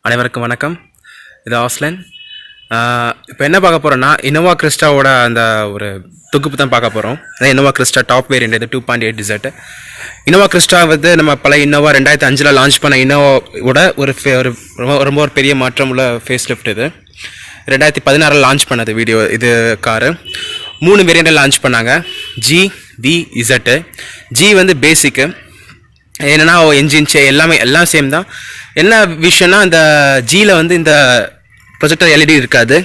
அனைவருக்கும் வணக்கம். இது ஆஸ்லன். இப்போ என்ன பார்க்க போகிறோன்னா, இனோவா கிறிஸ்டாவோட அந்த ஒரு தொகுப்பு தான் பார்க்க போகிறோம். அதான் இனோவா கிறிஸ்டா டாப் வேரியண்ட் இது 2.8 டிசர்ட். இனோவா கிறிஸ்டா வந்து நம்ம பல இனோவா 2005 லான்ச் பண்ண இனோவாவோட ஒரு ரொம்ப ஒரு பெரிய மாற்றம் உள்ள ஃபேஸ் லிஃப்ட். இது 2016 லான்ச் பண்ணது வீடியோ. இது காரு 3 வேரியண்ட்டில் லான்ச் பண்ணாங்க. G, V, Z. ஜி வந்து பேசிக்கு, என்னென்னா என்ஜின் எல்லாம் சேம் தான். என்ன விஷயம்னா, இந்த ஜியில் வந்து இந்த ப்ரொஜெக்டர் எல்இடி இருக்காது.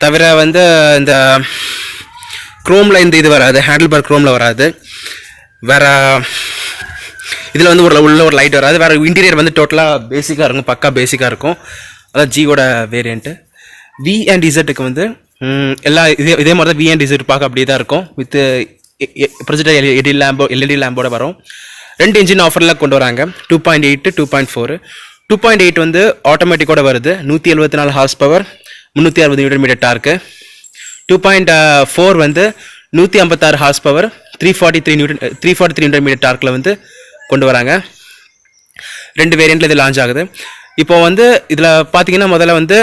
தவிர வந்து இந்த க்ரோமில் இந்த இது வராது, ஹேண்டில் பார் க்ரோமில் வராது. வேறு இதில் வந்து உள்ள ஒரு லைட் வராது. வேறு இன்டீரியர் வந்து டோட்டலாக பேசிக்காக இருக்கும், பக்கா பேசிக்காக இருக்கும். அதான் ஜியோட வேரியண்ட்டு. வி அண்ட் இசட்டுக்கு வந்து எல்லாம் இதே மாதிரி தான். வி அண்ட் இசட் பார்க்க அப்படியே தான் இருக்கும். வித் ப்ரொஜெக்டர் எல்இடி லேம்போட வரும். 2 இன்ஜின் ஆஃபரில் கொண்டு வராங்க. 2.8 2.4. 2.8 வந்து ஆட்டோமேட்டிக்கோட வருது. 174 horse power, 360 newton metre torque. 2.4 வந்து 156 ஹார்ஸ் பவர், 343 நியூட்டன் மீட்டர் டார்க்கில் வந்து கொண்டு வராங்க. 2 வேரியண்ட்டில் இது லான்ச் ஆகுது. இப்போ வந்து இதில் பார்த்தீங்கன்னா, முதல்ல வந்து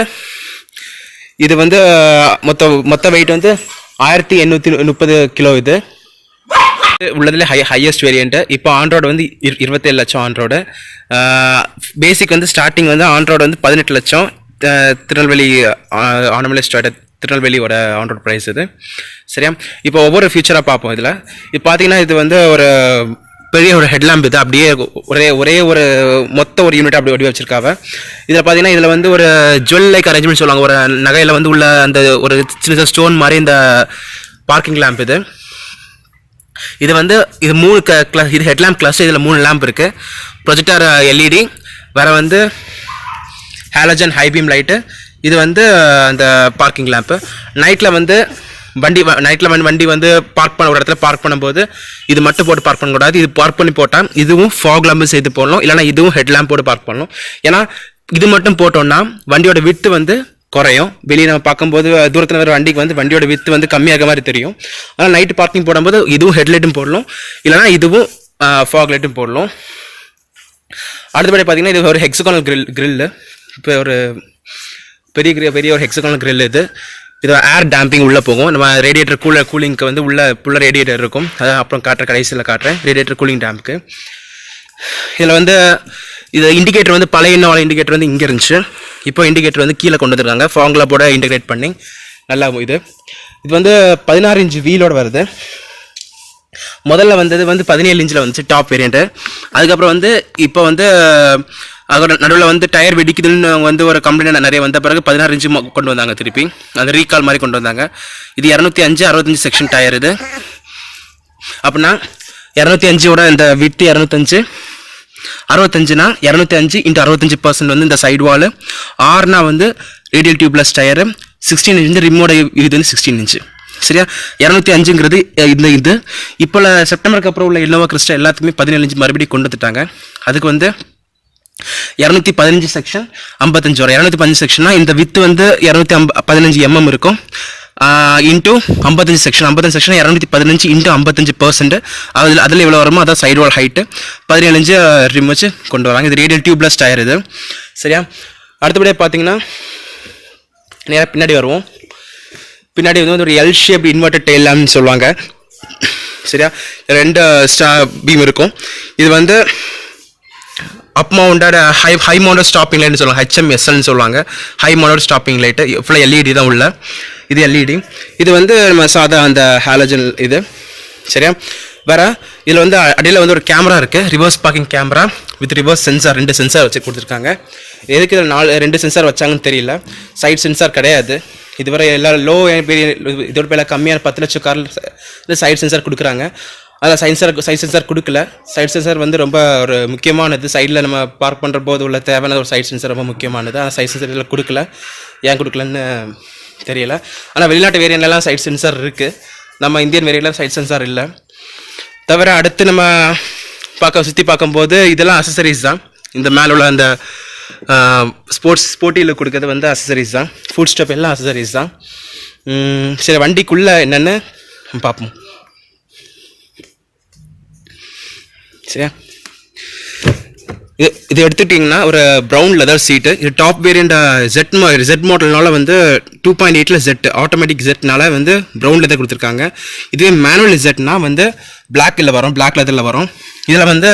இது வந்து மொத்த வெயிட் வந்து 1830 கிலோ. இது உள்ளதுல ஹையஸ்ட் வேரியண்ட். இப்போ ஆண்ட்ராய்டு வந்து 27 லட்சம் ஆண்ட்ராய்டு. பேசிக் வந்து ஸ்டார்டிங் வந்து ஆண்ட்ராய்டு வந்து 18 லட்சம். திருநெல்வேலி ஆனமலைஸ்ட் திருநெல்வேலியோட ஆண்ட்ராய்டு ப்ரைஸ் இது. சரியா? இப்போ ஒவ்வொரு ஃபியூச்சராக பார்ப்போம். இதில் இப்போ பார்த்தீங்கன்னா, இது வந்து ஒரு பெரிய ஒரு ஹெட்லாம்ப். இது அப்படியே ஒரே ஒரு மொத்த ஒரு யூனிட் அப்படி வச்சிருக்காங்க. இதில் பார்த்தீங்கன்னா, இதில் வந்து ஒரு ஜுவல் லைக் அரேஞ்ச்மெண்ட் சொல்லுவாங்க. ஒரு நகையில் வந்து உள்ள அந்த ஒரு சின்ன ஸ்டோன் மாதிரி இந்த பார்க்கிங் லேம்ப் இது. இது வந்து இது 3 இது ஹெட்லாம்ப் கிளாஸ். இதில் 3 லேம்ப் இருக்குது. ப்ரொஜெக்டர் எல்இடி, வேறு வந்து ஹாலஜன் ஹைபீம் லைட்டு. இது வந்து அந்த பார்க்கிங் லேம்ப்பு. நைட்டில் வந்து வண்டி வந்து பார்க் பண்ண ஒரு இடத்துல பார்க் பண்ணும்போது இது மட்டும் போட்டு பார்க் பண்ணக்கூடாது. இது பார்க் பண்ணி போட்டால் இதுவும் ஃபாக் லேம்பு சேர்த்து போடணும், இல்லைனா இதுவும் ஹெட்லாம்ப் போட்டு பார்க் பண்ணணும். ஏன்னா இது மட்டும் போட்டோம்னா வண்டியோட விட்டு வந்து குறையும். வெளியே நம்ம பார்க்கும்போது தூரத்தில் வர வண்டிக்கு வந்து வண்டியோட வித்து வந்து கம்மியாக மாதிரி தெரியும். ஆனால் நைட்டு பார்க்கிங் போடும்போது இதுவும் ஹெட்லைட்டும் போடணும், இல்லைனா இதுவும் ஃபாக் லைட்டும் போடணும். அடுத்தபடி பார்த்தீங்கன்னா, இது ஒரு ஹெக்ஸகோனல் கிரில்லு. இப்போ ஒரு பெரிய ஒரு ஹெக்ஸகோனல் கிரில். இது ஏர் டேம்பிங் உள்ளே போகும். நம்ம ரேடியேட்டர் கூலிங்க்கு வந்து உள்ள ரேடியேட்டர் இருக்கும். அதான் அப்புறம் கடைசியில் காட்டுறேன் ரேடியேட்டர் கூலிங் டேம்க்கு. இதில் வந்து இது இண்டிகேட்டர் வந்து பழைய இன்னோவா இண்டிகேட்டர் வந்து இங்கே இருந்துச்சு. இப்போ இண்டிகேட்டர் வந்து கீழே கொண்டு வந்துருக்காங்க, ஃபாங்லா போட இன்டெகிரேட் பண்ணி. நல்லா இது வந்து 16 இன்ச் வீலோட வருது. முதல்ல வந்தது வந்து 17 இன்ச்சில் வந்துச்சு டாப் வேரியண்ட்டு. அதுக்கப்புறம் வந்து இப்போ வந்து அதோட நடுவில் வந்து டயர் வெடிக்குதுன்னு வந்து ஒரு கம்ப்ளைண்ட் நிறைய வந்த பிறகு 16 இன்ச்சு கொண்டு வந்தாங்க திருப்பி. அது ரீகால் மாதிரி கொண்டு வந்தாங்க. இது 205 65 செக்ஷன் டயர். இது அப்படின்னா 205ஓட இந்த விட்டு 205, 65னா 205 × 65% வந்து இந்த சைடு வால். 6னா வந்து ரேடியல் டியூப்லெஸ் டயரு. 16 இன்ச் ரிமோட இது வந்து 16 இன்ச்சு. சரியா? 205ங்கிறது இது. இப்போ செப்டம்பருக்கு அப்புறம் உள்ள இனோவா கிறிஸ்டா எல்லாத்துக்குமே 17 இன்ச் மறுபடியும் கொண்டு வந்துட்டாங்க. அதுக்கு வந்து 215 செக்ஷன் 55 வரும். 215 செக்ஷன்னா இந்த வித்து வந்து 215 mm இருக்கும். Into 55 section 215 into 55%. அதில் எவ்வளோ வருமோ அதான் சைடு வால் ஹைட்டு. 17 இன்ச்சு ரிம் வச்சு கொண்டு வராங்க. இது ரேடியல் டியூப்லெஸ் டயர் இது. சரியா? அடுத்தபடியாக பார்த்தீங்கன்னா, நேராக பின்னாடி வருவோம். பின்னாடி வந்து ஒரு எல் ஷேப் இன்வெர்டட் டெயில் லேம்ப்னு சொல்லுவாங்க. சரியா? 2 பீம் இருக்கும். இது வந்து அப் மவுண்டட் ஹை மவுண்டட் ஸ்டாப்பிங் லைட்னு சொல்லுவாங்க. HMSLன்னு சொல்லுவாங்க. High mounted stopping light. ஃபுல்லாக எல்இடி தான் உள்ள. இது எல்இடி. இது வந்து நம்ம சாதா அந்த ஹாலஜன் இது. சரியா? வேறு இதில் வந்து அடியில் வந்து ஒரு கேமரா இருக்குது, reverse parking camera with reverse sensor. 2 sensor வச்சு கொடுத்துருக்காங்க. எதுக்கு இதில் 2 சென்சார் வச்சாங்கன்னு தெரியல. சைட் சென்சார் கிடையாது. இதுவரை எல்லாம் இதோட பேர் கம்மியான 10 லட்சம் காரில் சைட் சென்சார் கொடுக்குறாங்க. அதில் சைட் சென்சார் கொடுக்கல. சைட் சென்சார் வந்து ரொம்ப ஒரு முக்கியமானது. சைடில் நம்ம பார்க் பண்ணுற போது உள்ள தேவையான ஒரு சைட் சென்சார் ரொம்ப முக்கியமானது. ஆனால் சைட் சென்சார் இதில் கொடுக்கல. ஏன் கொடுக்கலன்னு தெரியல. ஆனால் வெளிநாட்டு வேரியண்ட்லாம் சைட் சென்சார் இருக்குது. நம்ம இந்தியன் வேரியண்ட்லாம் சைட் சென்சார் இல்லை. தவிர அடுத்து நம்ம சுற்றி பார்க்கும்போது இதெல்லாம் அசசரிஸ் தான். இந்த மேலே உள்ள அந்த ஸ்போர்ட்டியில் கொடுக்கறது வந்து அசசரிஸ் தான். ஃபுட் ஸ்டெப் எல்லாம் அசசரிஸ் தான். சரி, வண்டிக்குள்ளே என்னென்னு பார்ப்போம். சரியா? இது எடுத்துட்டிங்கன்னா ஒரு ப்ரௌன் லெதர் சீட்டு. இது டாப் வேரியண்ட் ஜெட் மாடல்னால வந்து 2.8 ஜெட் ஆட்டோமேட்டிக் ஜெட்னால வந்து ப்ரௌன் லெதர் கொடுத்துருக்காங்க. இதுவே மேனுவல் ஜெட்னா வந்து பிளாக் லெதரில் வரும். இதில் வந்து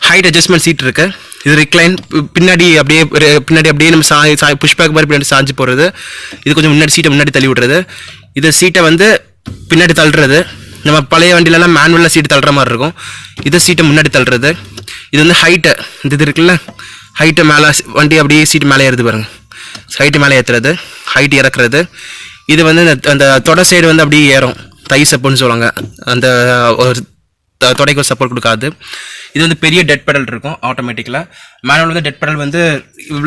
ஹைட் அட்ஜஸ்ட்மெண்ட் சீட் இருக்குது. இது ரிக்ளைன் பின்னாடி அப்படியே நம்ம புஷ்பேக் மாதிரி பின்னாடி சாஞ்சு போகிறது. இது கொஞ்சம் முன்னாடி சீட்டை முன்னாடி தள்ளி விடுறது. இது சீட்டை வந்து பின்னாடி தள்ளுறது. நம்ம பழைய வண்டியிலலாம் மேனுவலில் சீட்டு தள்ளுற மாதிரி இருக்கும். இது சீட்டை முன்னாடி தள்ளுறது. இது வந்து ஹைட்டு இது இருக்குல்ல, ஹைட்டை மேலே வண்டி அப்படியே சீட்டு மேலே ஏறுது பாருங்கள். ஹைட்டு மேலே ஏற்றுறது, ஹைட்டு இறக்குறது. இது வந்து அந்த தொடை சைடு வந்து அப்படியே ஏறும். தை சப்போர்ட்னு சொல்லுவாங்க. அந்த ஒரு தொடைக்கு ஒரு சப்போர்ட் கொடுக்காது. இது வந்து பெரிய டெட் பெடல் இருக்கும் ஆட்டோமேட்டிக்கில். மேனுவல் வந்து டெட் பெடல் வந்து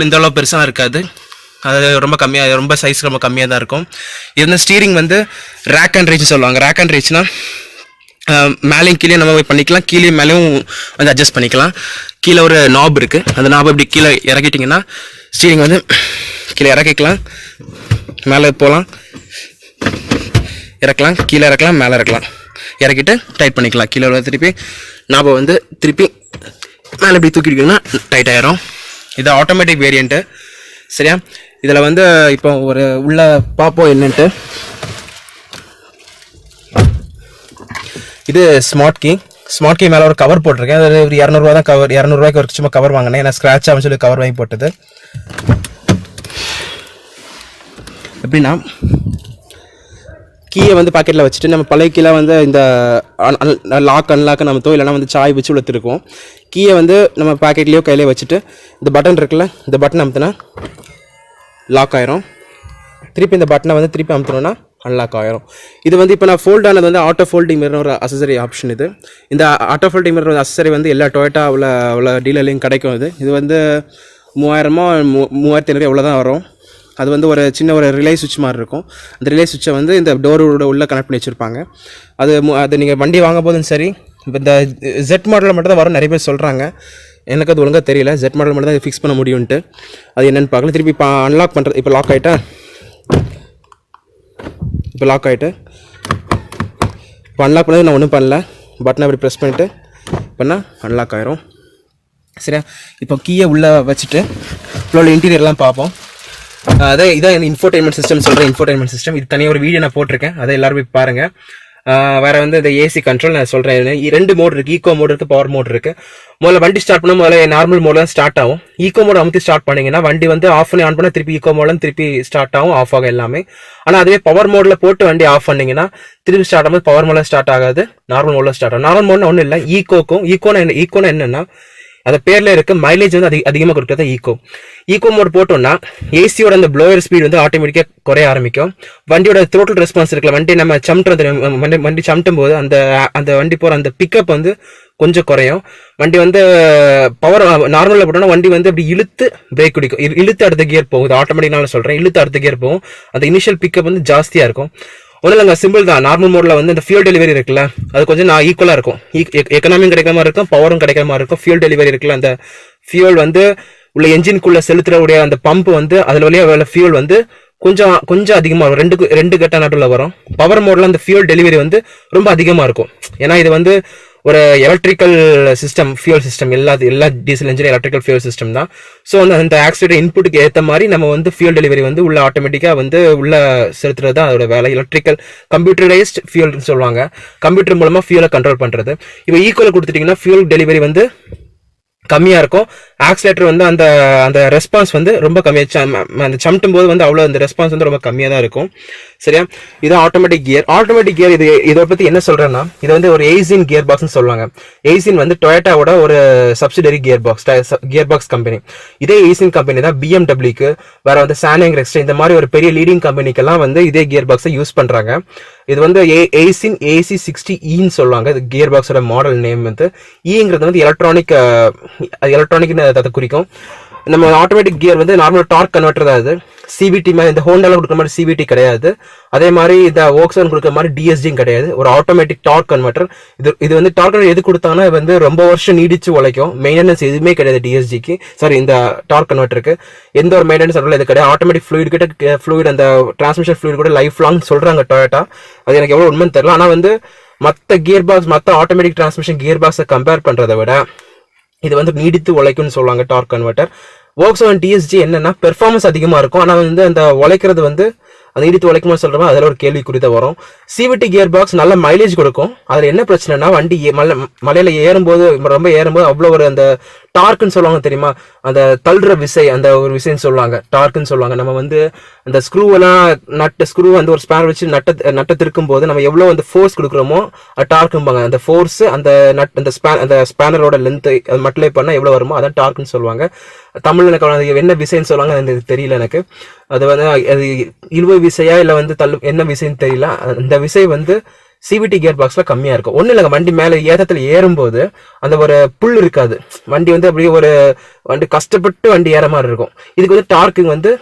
இந்த அளவு பெருசாக இருக்காது. அது ரொம்ப கம்மியாக, ரொம்ப சைஸ் ரொம்ப கம்மியாக தான் இருக்கும். இது வந்து ஸ்டீரிங் வந்து ரேக் அண்ட் ரீச் சொல்லுவாங்க. ரேக் அண்ட் ரீச்னா மேலேயும் கீழே நம்ம பண்ணிக்கலாம், கீழே மேலேயும் வந்து அட்ஜஸ்ட் பண்ணிக்கலாம். கீழே ஒரு நாப் இருக்குது. அந்த நாப் இப்படி கீழே இறக்கிட்டிங்கன்னா ஸ்டீரிங் வந்து கீழே இறக்கிக்கலாம், மேலே போகலாம், இறக்கலாம், கீழே இறக்கலாம், மேலே இறக்கலாம், இறக்கிட்டு டைட் பண்ணிக்கலாம். கீழே திருப்பி நாபை வந்து திருப்பி மேலே இப்படி தூக்கிட்டிங்கன்னா டைட் ஆயிரும். இது ஆட்டோமேட்டிக் வேரியண்ட்டு. சரியா? இதில் வந்து இப்போ ஒரு உள்ள பார்ப்போம் என்னன்ட்டு. இது ஸ்மார்ட் கீ மேலே ஒரு கவர் போட்டிருக்கேன். அது ஒரு 200 தான் கவர். 200 ஒரு சும்மா கவர் வாங்கினேன். ஏன்னா ஸ்க்ராட்ச் ஆகும்னு சொல்லி கவர் வாங்கி போட்டது. எப்படின்னா கீயை வந்து பாக்கெட்டில் வச்சுட்டு நம்ம பழைய கீழே வந்து இந்த லாக் அன்லாக் நம்ம இல்லைனா வந்து சாய் வச்சு உளுத்திருக்கோம். கீயை வந்து நம்ம பாக்கெட்லேயோ கையிலேயே வச்சுட்டு இந்த பட்டன் இருக்குல்ல, இந்த பட்டன் அமுத்தினா லாக் ஆயிரும். திருப்பி இந்த பட்டனை வந்து திருப்பி அமுத்தினோன்னா அன்லாக் ஆயிரும். இது வந்து இப்போ நான் ஃபோல்ட் ஆனது வந்து ஆட்டோ ஃபோல்டிங் மிரர் ஒரு அசசரி ஆப்ஷன். இந்த ஆட்டோ ஃபோல்டிங் மிரர் அசசரி வந்து எல்லா டொயோட்டா அவ்வளோ டீலர்லையும் கிடைக்கும். இது வந்து 3000-3500 எவ்வளோ தான் வரும். அது வந்து ஒரு சின்ன ஒரு ரிலே சுவிட்ச் மாதிரி இருக்கும். அந்த ரிலே சுவிட்சை வந்து இந்த டோரோட உள்ளே கனெக்ட் பண்ணி வச்சுருப்பாங்க. அது நீங்கள் வண்டி வாங்க போதும் சரி. இப்போ இந்த ஜெட் மாடலில் மட்டும் தான் வரும் நிறைய பேர் சொல்கிறாங்க. எனக்கு அது ஒழுங்காக தெரியல. ஜெட் மாடல் மட்டும் தான் இது ஃபிக்ஸ் பண்ண முடியும்ன்ட்டு. அது என்னென்னு பார்க்கலாம். திருப்பி இப்போ அன்லாக் பண்ணுறது. இப்போ லாக் ஆகிட்டு இப்போ அன்லாக் பண்ணது நான் ஒன்றும் பண்ணல. பட்டனை அப்படி ப்ரெஸ் பண்ணிவிட்டு பண்ணால் அன்லாக் ஆயிரும். சரியா? இப்போ கீயை உள்ளே வச்சுட்டு உள்ள இன்டீரியர்லாம் பார்ப்போம். இதான் இன்ஃபோடெயின்மெண்ட் சிஸ்டம் சொல்கிறேன். இன்ஃபோடெயின்மெண்ட் சிஸ்டம் இது தனியாக ஒரு வீடியோ நான் போட்டிருக்கேன். அதை எல்லாரும் போய் பாருங்கள். வேறு வந்து இந்த ஏசி கண்ட்ரோல் நான் சொல்கிறேன். 2 மோட் இருக்குது. ஈகோ மோட் இருக்குது, பவர் மோட் இருக்குது. முதல்ல வண்டி ஸ்டார்ட் பண்ணால் முதல்ல நார்மல் மோடில் தான் ஸ்டார்ட் ஆகும். ஈகோ மோட் அமுத்தி ஸ்டார்ட் பண்ணிங்கன்னா வண்டி வந்து ஆஃப் பண்ணி ஆன் பண்ணால் திருப்பி ஈகோ மோடில் திருப்பி ஸ்டார்ட் ஆகும், ஆஃப் ஆகும் எல்லாமே. ஆனால் அதுவே பவர் மோடில் போட்டு வண்டி ஆஃப் பண்ணிங்கன்னா திருப்பி ஸ்டார்ட் ஆகும்போது பவர் மோடில் ஸ்டார்ட் ஆகாது, நார்மல் மோடில் ஸ்டார்ட் ஆகும். நார்மல் மோட்னா ஒன்றும் இல்லை. ஈகோனா என்னென்னா அந்த பேரில் இருக்க மைலேஜ் வந்து அதிகமாக கொடுக்குறது ஈகோ மோட் போட்டோம்னா ஏசியோட அந்த ப்ளோயர் ஸ்பீட் வந்து ஆட்டோமேட்டிக்காக குறைய ஆரம்பிக்கும். வண்டியோட த்ரோட்டல் ரெஸ்பான்ஸ் இருக்குல்ல, வண்டி நம்ம வண்டி சம்ட்டும் போது அந்த வண்டி போகிற அந்த பிக்கப் வந்து கொஞ்சம் குறையும். வண்டி வந்து பவர் நார்மலில் போட்டோம்னா வண்டி வந்து அப்படி இழுத்து பிரேக் குடிக்கும். இழுத்து அடுத்த கியர் போகும். ஆட்டோமேட்டிக்னால சொல்கிறேன். இழுத்து அடுத்த கியர் போகும். அந்த இனிஷியல் பிக்கப் வந்து ஜாஸ்தியாக இருக்கும். ஒன்றும் இல்லைங்க, சிம்பிள் தான். நார்மல் மோடில் வந்து இந்த ஃபியூல் டெலிவரி இருக்குல்ல, அது கொஞ்சம் ஈக்குவலாக இருக்கும். எக்கனாமியும் கிடைக்கிற மாதிரி இருக்கும், பவரும் கிடைக்கிற மாதிரி இருக்கும். ஃபியூல் டெலிவரி இருக்குல்ல, அந்த ஃபியூல் வந்து உள்ள என்ஜின்குள்ளே செலுத்துறவுடைய அந்த பம்ப் வந்து அதில் வழியாக ஃபியூல் வந்து கொஞ்சம் அதிகமாக வரும். ரெண்டு கட்ட நடுவில் வரும். பவர் மோடில் அந்த ஃபியூல் டெலிவரி வந்து ரொம்ப அதிகமாக இருக்கும். ஏன்னா இது வந்து ஒரு எலக்ட்ரிக்கல் சிஸ்டம், ஃபியூல் சிஸ்டம். எல்லா diesel engine electrical fuel system தான். ஸோ வந்து அந்த ஆக்சிடென்ட் இன்புட்டுக்கு ஏற்ற மாதிரி நம்ம வந்து ஃபியூல் டெலிவரி வந்து உள்ள ஆட்டோமேட்டிக்காக வந்து உள்ள செலுத்துறது தான் அதோட வேலை. எலக்ட்ரிக்கல் கம்ப்யூட்டரைஸ்ட் ஃபியூல்னு சொல்லுவாங்க. கம்ப்யூட்டர் மூலமாக ஃபியூலை கண்ட்ரோல் பண்ணுறது. இப்போ ஈக்குவலை கொடுத்துட்டிங்கன்னா ஃபியூல் டெலிவரி வந்து கம்மியாக இருக்கும். ஆக்சிலேட்டர் வந்து அந்த ரெஸ்பான்ஸ் வந்து ரொம்ப கம்மியாக, அந்த சம்ட்டும் போது வந்து அவ்வளோ அந்த ரெஸ்பான்ஸ் வந்து ரொம்ப கம்மியாக தான் இருக்கும். சரியா? இது ஆட்டோமேட்டிக் கியர். இதை பற்றி என்ன சொல்கிறேன்னா, இது வந்து ஒரு எய்சின் கியர் பாக்ஸ்னு சொல்லுவாங்க. எய்சின் வந்து டொயோட்டாவோட ஒரு சப்சிடரி கியர் பாக்ஸ் கம்பெனி. இதே எய்சின் கம்பெனி தான் பிஎம்டபிள்யூக்கு, வேற வந்து சானிங் ரெக்ஸ்ட், இந்த மாதிரி ஒரு பெரிய லீடிங் கம்பெனிக்கெல்லாம் வந்து இதே கியர் பாக்ஸை யூஸ் பண்ணுறாங்க. இது வந்து எய்சின் AC60Eன்னு சொல்லுவாங்க. இது கியர் பாக்ஸோட மாடல் நேம். வந்து ஈங்கிறது வந்து எலக்ட்ரானிக்னு அதை குறிக்கும். நம்ம ஆட்டோமேட்டிக் கியர் வந்து நார்மல் டார்க் கன்வெர்டர் தான். இது சிபிடி மாதிரி இந்த ஹோண்டால கொடுக்குற மாதிரி சிபிடி கிடையாது. அதே மாதிரி இந்த வோக்ஸ்வாகன் கொடுக்குற மாதிரி டிஎஸ்டியும் கிடையாது. ஒரு ஆட்டோமேட்டிக் டார்க் கன்வெர்டர். இது வந்து டார்க் கன்வெர்டர் எது கொடுத்தாங்கன்னா வந்து ரொம்ப வருஷம் நீடிச்சு உழைக்கும். மெயின்டெனன்ஸ் எதுவுமே கிடையாது டிஎஸ்டிக்கு, சாரி இந்த டார்க் கன்வெர்டருக்கு எந்த ஒரு மெயின்டெனன்ஸ் இது கிடையாது. ஆட்டோமேட்டிக் ஃப்ளூயிட் அந்த டிரான்ஸ்மிஷன் ஃப்ளூயிட் கூட லைஃப் லாங் சொல்றாங்க டொயோட்டா. அது எனக்கு எவ்வளவு உண்மைன்னு தெரியல. ஆனால் வந்து மற்ற ஆட்டோமேட்டிக் டிரான்ஸ்மிஷன் கியர் பாக்ஸை கம்பேர் பண்றதை விட இது வந்து நீடித்து உழைக்கும்னு சொல்லுவாங்க டார்க் கன்வெர்ட்டர். Volkswagen TSG என்னன்னா பெர்ஃபார்மன்ஸ் அதிகமாக இருக்கும், ஆனால் வந்து அந்த உழைக்கிறது வந்து அது நீடித்து உழைக்குமா சொல்கிறோம், அதில் ஒரு கேள்விக்குறி தான் வரும். CVT கியர் பாக்ஸ் நல்ல மைலேஜ் கொடுக்கும். அதில் என்ன பிரச்சனைனா வண்டி மலையில் ஏறும்போது ரொம்ப ஏறும்போது அவ்வளோ ஒரு அந்த டார்க்குன்னு சொல்லுவாங்க தெரியுமா, அந்த தள்ளுற விசை, அந்த ஒரு விசைன்னு சொல்லுவாங்க, டார்க்குன்னு சொல்லுவாங்க. நம்ம வந்து அந்த ஸ்க்ரூவெல்லாம் ஸ்க்ரூ வந்து ஒரு ஸ்பேனர் வச்சு நட்டை திருக்கும் போது நம்ம எவ்வளோ அந்த ஃபோர்ஸ் கொடுக்குறோமோ அது டார்க்கும்பாங்க. அந்த ஃபோர்ஸ் அந்த அந்த ஸ்பேனரோட லென்த்து அது மட்டிலே பண்ணால் எவ்வளோ வருமோ அதான் டார்க்குன்னு சொல்லுவாங்க. தமிழ் எனக்கு என்ன விசைன்னு சொல்லுவாங்க அது தெரியல எனக்கு. அது வந்து அது இழுவை விசையா இல்லை வந்து என்ன விசைன்னு தெரியல. அந்த விசை வந்து CVT கியர் பாக்ஸ்ல கம்மியா இருக்கும். ஒன்றும் இல்லைங்க, வண்டி மேலே ஏற்றத்தில் ஏறும்போது அந்த ஒரு புல் இருக்காது, வண்டி வந்து அப்படியே ஒரு வண்டி கஷ்டப்பட்டு வண்டி ஏற மாதிரி இருக்கும். இதுக்கு வந்து டார்க்கு வந்து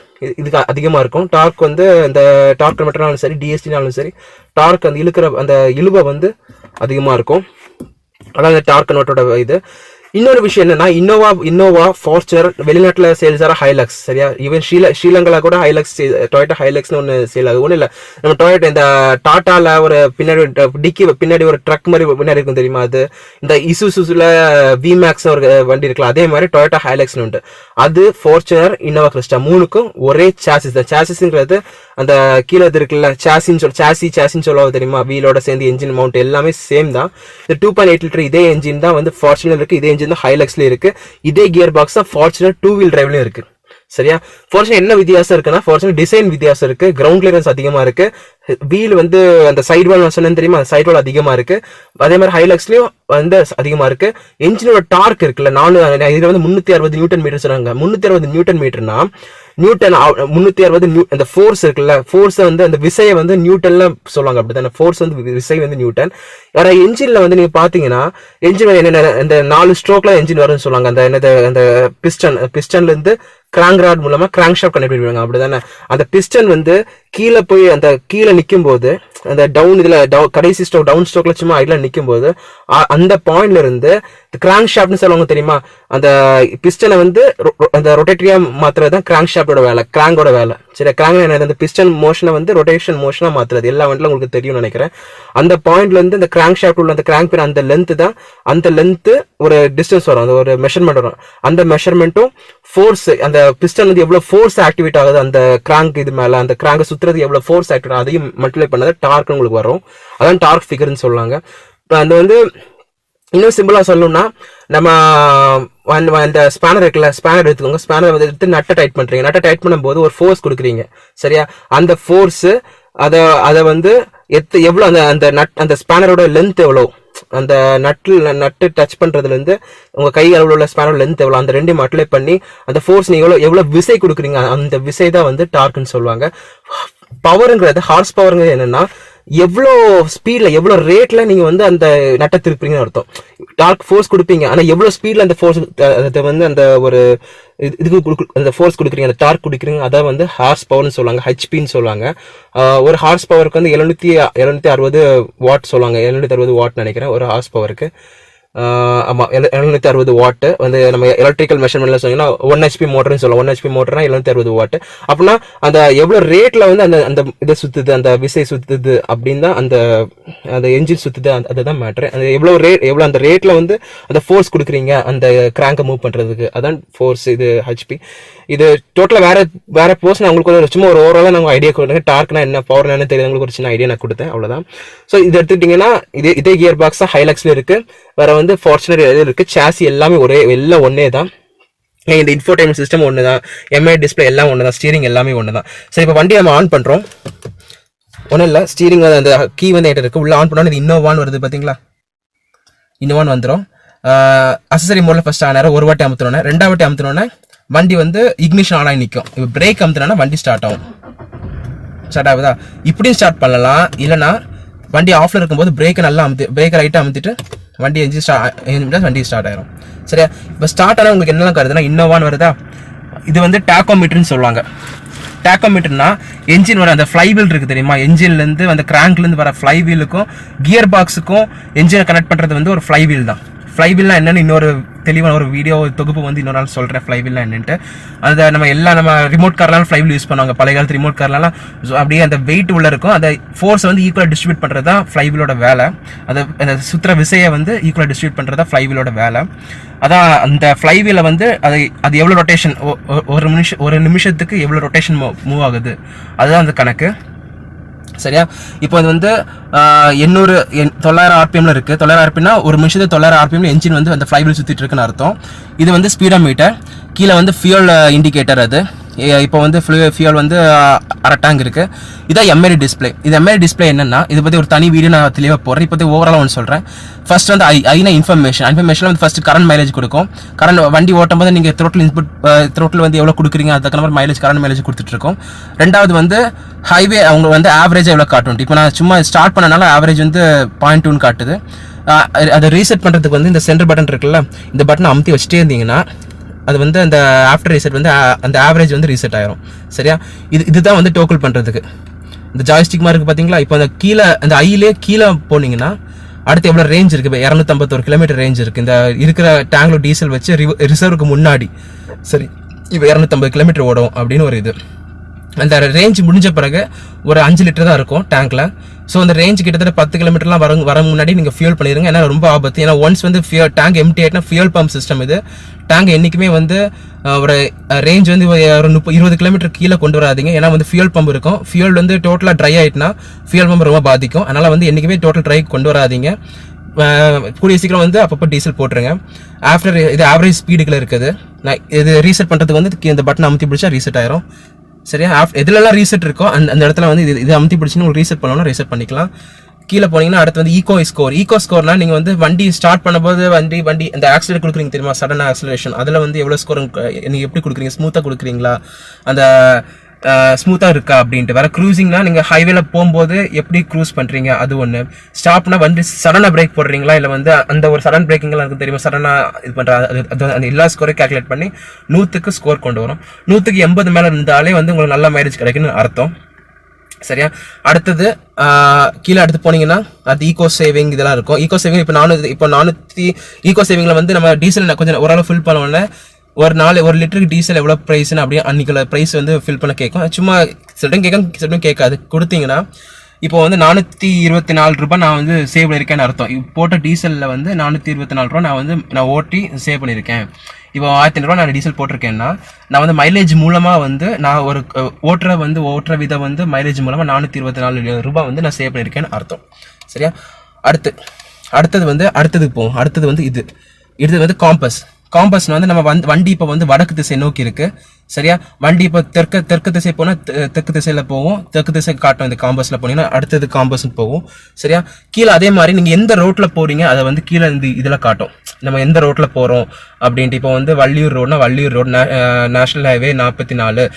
இதுக்கு அதிகமாக இருக்கும். டார்க் வந்து இந்த டார்க் கன்வெர்ட்டர்னாலும் சரி டிஎஸ்டினாலும் சரி டார்க் அந்த இழுக்கிற அந்த இழுவை வந்து அதிகமாக இருக்கும். அதான் இந்த டார்க் கன்வெர்ட்டரோட இது. இன்னொரு விஷயம் என்னன்னா இன்னோவா ஃபார்ச்சுனர் வெளிநாட்டில் சேல்ஸ் ஆகிற ஹைலக்ஸ், சரியா, ஈவன் ஸ்ரீலங்காவில் கூட ஹைலக்ஸ் டொயோட்டா ஹைலக்ஸ்னு ஒன்று சேல் ஆகுது. ஒன்றும் இல்லை, நம்ம டொயோட்டா இந்த டாட்டாவில் ஒரு பின்னாடி டிக்கி பின்னாடி ஒரு ட்ரக் மாதிரி பின்னாடி இருக்கும் தெரியுமா, அது இந்த இசுசுல விமேக்ஸ் ஒரு வண்டி இருக்கலாம், அதே மாதிரி டொயோட்டா ஹைலக்ஸ்னு உண்டு. அது ஃபார்ச்சுனர் இன்னோவா கிறிஸ்டா மூணுக்கும் ஒரே சாசிஸ் தான். சாசிஸ்ங்கிறது அந்த கீழே இருக்குல்ல சாசின்னு சொல்லுவாங்க தெரியுமா, வீலோட சேர்ந்து என்ஜின் மவுண்ட் எல்லாமே சேம் தான். இந்த 2.8 லிட்டர் இதே என்ஜின் தான் வந்து ஃபார்ச்சுனர் இருக்கு, இதே என்ஜின் தான் ஹைலக்ஸ்ல இருக்கு, இதே கியர் பாக்ஸ் தான் ஃபார்ச்சுனர் 2 வீல் டிரைவ்லயும் இருக்கு. சரியா, ஃபார்ச்சுனர் என்ன வித்தியாசம் இருக்குன்னா ஃபார்ச்சுனர் டிசைன் வித்தியாசம் இருக்கு, கிரவுண்ட் கிளியரன்ஸ் அதிகமா இருக்கு, வீல் வந்து அந்த சைடு வால் சொன்னேன் தெரியுமா, சைடு வால் அதிகமா இருக்கு. அதே மாதிரி ஹைலக்ஸ்லயும் வந்து அதிகமா இருக்கு. என்ஜினோட டார்க் இருக்குல்ல, இதுல வந்து 360 நியூட்டன் மீட்டர் சொன்னாங்க. 360 நியூட்டன் மீட்டர்னா நியூட்டன் 360 அந்த ஃபோர்ஸ் இருக்குல்ல, ஃபோர்ஸை வந்து அந்த விசையை வந்து நியூட்டன்ல சொல்லுவாங்க, அப்படித்தானே, ஃபோர்ஸ் வந்து விசை வந்து நியூட்டன். வேற என்ஜின்ல வந்து நீங்க பாத்தீங்கன்னா என்ஜின் என்ன இந்த 4 ஸ்ட்ரோக்ல என்ஜின் வரும்னு சொல்லுவாங்க. அந்த என்னது அந்த பிஸ்டன்ல இருந்து கிராங்க் ராட் மூலமா கிராங்க் ஷாஃப்ட் கனெக்ட் பண்ணுவாங்க, அப்படிதானே. அந்த பிஸ்டன் வந்து கீழே போய் அந்த கீழே நிற்கும் போது அந்த டவுன் இதுல கடைசி டவுன் ஸ்ட்ரோக்ல சும்மா ஐட்ல நிற்கும் போது அந்த பாயிண்ட்ல இருந்து கிராங்க் ஷாஃப்ட்னு சொல்லுவாங்க தெரியுமா, அந்த பிஸ்டனை வந்து அந்த ரொட்டேட்டரியா மாத்துறது தான் கிராங்க் ஷாஃப்டோட வேலை, கிராங்கோட வேலை. சரி, கிராங்க் என்ன, அந்த பிஸ்டன் மோஷனை வந்து ரொட்டேஷன் மோஷனா மாத்துறது. எல்லா வண்டிலும் உங்களுக்கு தெரியும்னு நினைக்கிறேன். அந்த பாயிண்ட்ல இருந்து அந்த கிராங்க் ஷாஃப்ட் உள்ள அந்த கிராங்க் பின் அந்த லென்த் தான், அந்த லென்த் ஒரு டிஸ்டன்ஸ் வரும், அந்த ஒரு மெஷர்மெண்ட் வரும். அந்த மெஷர்மெண்ட்டும் ஃபோர்ஸ், அந்த பிஸ்டன் வந்து எவ்வளவு ஃபோர்ஸ் ஆக்டிவேட் ஆகுது அந்த கிராங்க் இது மேல, அந்த கிராங்க சுத்துறது எவ்வளவு ஃபோர்ஸ் ஆக்டிவேட் ஆகுது, அதையும் மல்டிப்ளை பண்ணது டார்க் உங்களுக்கு வரும். அதான் டார்க் ஃபிகர்னு சொல்லுவாங்க. அந்த வந்து இன்னும் சிம்பிளா சொல்லணும்னா நம்ம அந்த ஸ்பேனர் இருக்குல்ல, ஸ்பேனர் எடுத்துக்கோங்க, ஸ்பேனர் வந்து எடுத்து நட்டை டைட் பண்றீங்க, நட்டை டைட் பண்ணும்போது ஒரு ஃபோர்ஸ் கொடுக்குறீங்க, சரியா, அந்த ஃபோர்ஸ் அதை வந்து எவ்வளவு அந்த ஸ்பேனரோட லென்த் எவ்வளவு, அந்த நட்டு டச் பண்றதுல இருந்து உங்க கை அளவுல உள்ள ஸ்பேனரோட லென்த் எவ்வளவு, அந்த ரெண்டையும் அப்ளை பண்ணி அந்த ஃபோர்ஸ் நீங்க எவ்வளவு விசை கொடுக்குறீங்க, அந்த விசை தான் வந்து டார்க்னு சொல்லுவாங்க. பவருங்கிறது ஹார்ஸ் பவருங்கிறது என்னன்னா எவ்வளோ ஸ்பீட்ல எவ்வளோ ரேட்ல நீங்க வந்து அந்த நட்டை திருப்பீங்கன்னு அர்த்தம். டார்க் ஃபோர்ஸ் கொடுப்பீங்க, ஆனா எவ்வளவு ஸ்பீட்ல அந்த ஃபோர்ஸ் வந்து அந்த ஒரு இதுக்கு அந்த ஃபோர்ஸ் கொடுக்குறீங்க, அந்த டார்க் கொடுக்குறீங்க, அதான் வந்து ஹார்ஸ் பவர்னு சொல்லுவாங்க, ஹெச்பின்னு சொல்லுவாங்க. ஒரு ஹார்ஸ் பவருக்கு வந்து 760 வாட் சொல்லுவாங்க, 760 வாட் நினைக்கிறேன் ஒரு ஹார்ஸ் பவருக்கு. ஆமா, 760 வாட் வந்து நம்ம எலக்ட்ரிக்கல் மெஷர்மெண்ட்ல சொன்னீங்கன்னா 1 HP மோட்டர்னு சொல்லலாம். 1 HP மோட்டர்னா 760 வாட். அப்படின்னா அந்த எவ்வளவு ரேட்ல வந்து அந்த இதை சுத்துது, அந்த விசை சுத்துது அப்படின்னு தான் அந்த என்ஜின் சுத்துது, அதுதான் மேட்டர். அந்த எவ்வளவு அந்த ரேட்ல வந்து அந்த ஃபோர்ஸ் கொடுக்குறீங்க அந்த கிராங்கை மூவ் பண்றதுக்கு, அதான் ஃபோர்ஸ். இது ஹெச்பி. இது டோட்டலா வேற போர்ஸ். நான் உங்களுக்கு ஒரு சும்மா ஒரு ஓவராலா நாங்கள் ஐடியா கொடுங்க, டார்க்னா என்ன, பவர் என்ன தெரியாது, உங்களுக்கு ஒரு சின்ன ஐடியா நான் கொடுத்தேன், அவ்வளவுதான். ஸோ இது எடுத்துக்கிட்டீங்கன்னா இதே கியர் பாக்ஸ் தான் ஹைலக்ஸ்ல இருக்கு. வேற வந்து ஃபார்ச்சுனர் இருக்கு, சாசி எல்லாமே எல்லாம் ஒன்னே தான். இந்த இன்ஃபோடைன்மெண்ட் சிஸ்டம் ஒன்று தான், எம்ஐ டிஸ்பிளே எல்லாம் ஒன்று தான், ஸ்டீரிங் எல்லாமே ஒன்று தான். சரி, இப்போ வண்டி நம்ம ஆன் பண்ணுறோம். ஒன்றும் இல்லை, ஸ்டீரிங் அந்த கீ வந்து என்கிட்ட இருக்குது, உள்ள ஆன் பண்ணோன்னு இது இன்னோவான் வருது பார்த்தீங்களா, இன்னோவான் வந்துடும். அசசரி மோடில் ஃபர்ஸ்ட் ஆன் ஆகிற, ஒரு வாட்டி அமுத்தினோன்னே, ரெண்டாவது வாட்டி அமுத்தினோன்னே வண்டி வந்து இக்னிஷன் ஆன் ஆகி நிற்கும். இப்போ பிரேக் அமுத்தினா வண்டி ஸ்டார்ட் ஆகும். ஸ்டார்ட் ஆகுதா, இப்படியும் ஸ்டார்ட் பண்ணலாம். இல்லைனா வண்டி ஆஃப்ல இருக்கும்போது பிரேக்கை நல்லா பிரேக்கை ரைட்டாக அமுத்திட்டு வண்டி வண்டி ஸ்டார்ட் ஆயிரும். சரியா, இப்போ ஸ்டார்ட் ஆனால் உங்களுக்கு என்னெல்லாம் கருதுன்னா இன்னோவான்னு வருதா, இது வந்து டாக்கோமீட்டர்னு சொல்லுவாங்க. டாக்கோமீட்டர்னா என்ஜின் வர அந்த ஃப்ளைவீல் இருக்கு தெரியுமா, என்ஜின்லேருந்து அந்த கிராங்க்லேருந்து வர ஃப்ளைவீலுக்கும் கியர் பாக்ஸுக்கும் என்ஜினை கனெக்ட் பண்ணுறது வந்து ஒரு ஃப்ளைவீல் தான். ஃப்ளைவீல்னா என்னன்னு இன்னொரு தெளிவான ஒரு வீடியோ தொகுப்பு வந்து இன்னொரு நாள் சொல்கிறேன் ஃப்ளைவீல் என்னன்ட்டு. அதை நம்ம ரிமோட் கார்லாம் ஃப்ளைவீல் யூஸ் பண்ணுவாங்க, பழைய காலத்து ரிமோட் கார்லாம். அப்படியே அந்த வெயிட் உள்ள இருக்கும், அந்த ஃபோர்ஸை வந்து ஈக்குவலாக டிஸ்ட்ரிபியூட் பண்ணுறது தான் ஃப்ளைவீலோட வேலை. அந்த சுற்றுற விசையை வந்து ஈக்குவலாக டிஸ்ட்ரிபியூட் பண்ணுறது தான் ஃப்ளைவீலோட வேலை. அதான் அந்த ஃப்ளைவீலை வந்து அது எவ்வளோ ரொட்டேஷன், ஒரு நிமிஷத்துக்கு எவ்வளோ ரொட்டேஷன் மூவ் ஆகுது, அதுதான் அந்த கணக்கு. சரியா? இப்போ அது வந்து 900 ஆர்பிஎம்ல இருக்கு. 900 ஆர்பிஎம்னா ஒரு நிமிஷத்துக்கு 900 ஆர்பிஎம்ல என்ஜின் வந்து அந்த ஃப்ளைவீல் சுற்றிட்டு இருக்குன்னு அர்த்தம். இது வந்து ஸ்பீடோ மீட்டர், கீழே வந்து ஃபியூல் இண்டிகேட்டர். அது இப்போ வந்து ஃபியூல் வந்து அரை டேங்க் இருக்கு. இதான் எம்ஐடி டிஸ்பிளே. இது எம்ஐடி டிஸ்பிளே என்னன்னா, இதை பற்றி ஒரு தனி வீடியோ நான் தெளிவாக போடுறேன். இப்போ ஓவராலாக ஒன்று சொல்கிறேன். ஃபர்ஸ்ட் வந்து ஐனா இன்ஃபர்மேஷன் வந்து ஃபர்ஸ்ட் கரண்ட் மைலேஜ் கொடுக்கும். கரண்ட் வண்டி ஓட்டும் போது நீங்கள் த்ரோட்டில் வந்து எவ்வளோ கொடுக்குறீங்க, அதுக்கு மாதிரி கரண்ட் மைலேஜ் கொடுத்துட்ருக்கோம். ரெண்டாவது வந்து ஹைவே அவங்க வந்து ஆவரேஜாக எவ்வளோ காட்டும். இப்போ நான் சும்மா ஸ்டார்ட் பண்ணனால ஆவரேஜ் வந்து 0.2 காட்டுது. அதை ரீசெட் பண்ணுறதுக்கு வந்து இந்த சென்டர் பட்டன் இருக்குல்ல, இந்த பட்டனை அமுத்தி வச்சுட்டே இருந்தீங்கன்னா அது வந்து அந்த ஆஃப்டர் ரீசெட் வந்து அந்த ஆவரேஜ் வந்து ரீசெட் ஆயிரும். சரியா? இதுதான் வந்து டோக்கிள் பண்ணுறதுக்கு இந்த ஜாய்ஸ்டிக் மாதிரி இருக்குது பார்த்தீங்களா. இப்போ அந்த கீழே அந்த ஐயிலே கீழே போனீங்கன்னா அடுத்து எவ்வளோ ரேஞ்ச் இருக்குது. இப்போ 251 கிலோமீட்டர் ரேஞ்ச் இருக்குது இந்த இருக்கிற டேங்கில் டீசல் வச்சு ரிசர்வுக்கு முன்னாடி. சரி, இப்போ 250 கிலோமீட்டர் ஓடும் அப்படின்னு ஒரு இது. அந்த ரேஞ்ச் முடிஞ்ச பிறகு ஒரு 5 லிட்டர் தான் இருக்கும் டேங்க்ல. ஸோ அந்த ரேஞ்ச் கிட்டத்தட்ட 10 கிலோமீட்டர்லாம் வர முன்னாடி நீங்கள் ஃபியூல் பண்ணிடுங்க. ஏன்னா ரொம்ப ஆபத்து. ஏன்னா ஒன்ஸ் வந்து டேங்க் எம்டி ஆகிட்டுனா ஃபியூல் பம்ப் சிஸ்டம் இது. டேங்க் என்றைக்குமே வந்து ஒரு ரேஞ்ச் வந்து ஒரு 20 கிலோமீட்டர் கீழே கொண்டு வராதிங்க. ஏன்னா வந்து ஃபியூல் பம்ப் இருக்கும். ஃபியூல் வந்து டோட்டலாக ட்ரை ஆகிட்டுனா ஃபியூல் பம்ப் ரொம்ப பாதிக்கும். அதனால் வந்து என்றைக்குமே டோட்டல் ட்ரை கொண்டு வராதிங்க. கூடிய சீக்கிரம் வந்து அப்பப்போ டீசல் போட்டுருங்க. ஆஃப்டர் இது ஆவரேஜ் ஸ்பீடுக்குள்ள இருக்குது. நான் இது ரீசெட் பண்ணுறதுக்கு வந்து இந்த பட்டன் அமுத்தி பிடிச்சா ரீசெட் ஆயிரும். சரியா? எதுலலாம் ரீசெட் இருக்கோ அந்த இடத்துல வந்து இது அமுத்தி பிடிச்சின்னு உங்களுக்கு ரீசெட் பண்ணணும்னா ரீசெட் பண்ணிக்கலாம். கீழே போனீங்கன்னா அடுத்து வந்து ஈகோ ஸ்கோர்னா நீங்கள் வந்து வண்டி ஸ்டார்ட் பண்ணும்போது வண்டி அந்த ஆக்சிலேட் கொடுக்குறீங்க தெரியுமா, சடன் ஆக்சிலரேஷன். அதில் வந்து எவ்வளோ ஸ்கோர் நீங்கள் எப்படி கொடுக்குறீங்க, ஸ்மூத்தாக கொடுக்குறீங்களா, அந்த ஸ்மூத்தாக இருக்கா அப்படின்ட்டு. வேறு க்ரூசிங்னா நீங்கள் ஹைவேல போகும்போது எப்படி க்ரூஸ் பண்ணுறீங்க அது ஒன்று. ஸ்டாப்னா வண்டி சடனாக பிரேக் போடுறீங்களா, இல்லை வந்து அந்த ஒரு சடன் பிரேக்கிங்லாம் இருக்குது தெரியுமா, சடனாக இது பண்ணுற அந்த எல்லா ஸ்கோரையும் கேல்குலேட் பண்ணி 100க்கு ஸ்கோர் கொண்டு வரும். 100க்கு 80 மேலே இருந்தாலே வந்து உங்களுக்கு நல்ல மைலேஜ் கிடைக்குன்னு அர்த்தம். சரியா? அடுத்தது கீழே அடுத்து போனீங்கன்னா அது ஈகோ சேவிங் இதெல்லாம் இருக்கும். ஈகோ சேவிங் இப்போ 400 ஈகோ சேவிங்கில் வந்து நம்ம டீசல் கொஞ்சம் ஓரளவு ஃபில் பண்ண உடனே ஒரு லிட்டருக்கு டீசல் எவ்வளோ ப்ரைஸ்ன்னு அப்படியே அன்றைக்குள்ள ப்ரைஸ் வந்து ஃபில் பண்ண கேட்கும். சும்மா சில கேட்காது. கொடுத்தீங்கன்னா இப்போ வந்து 424 ரூபாய் நான் வந்து சேவ் பண்ணியிருக்கேன்னு அர்த்தம். இப்போ போட்ட டீசலில் வந்து 424 ரூபா நான் ஓட்டி சேவ் பண்ணியிருக்கேன். இப்போ 1500 ரூபா நான் டீசல் போட்டிருக்கேன்னா நான் வந்து மைலேஜ் மூலமாக வந்து நான் ஒரு ஓட்டுற விதம் வந்து மைலேஜ் மூலமாக 424 ரூபாய் வந்து நான் சேவ் பண்ணியிருக்கேன்னு அர்த்தம். சரியா? அடுத்தது போகும். அடுத்தது வந்து இது வந்து காம்பஸ்னா வந்து நம்ம வண்டி இப்போ வந்து வடக்கு திசை நோக்கி இருக்கு. சரியா? வண்டி இப்போ தெற்கு திசை போனால் தெற்கு திசையில் போகும். தெற்கு திசை காட்டும் இந்த காம்பஸில் போனீங்கன்னா அடுத்தது காம்பஸ்ன்னு போகும். சரியா? கீழே அதே மாதிரி நீங்கள் எந்த ரோட்டில் போகிறீங்க அதை வந்து கீழே இந்த இதில் காட்டும், நம்ம எந்த ரோட்டில் போகிறோம் அப்படின்ட்டு. இப்போ வந்து வள்ளியூர் ரோடு, நேஷனல் ஹைவே 44,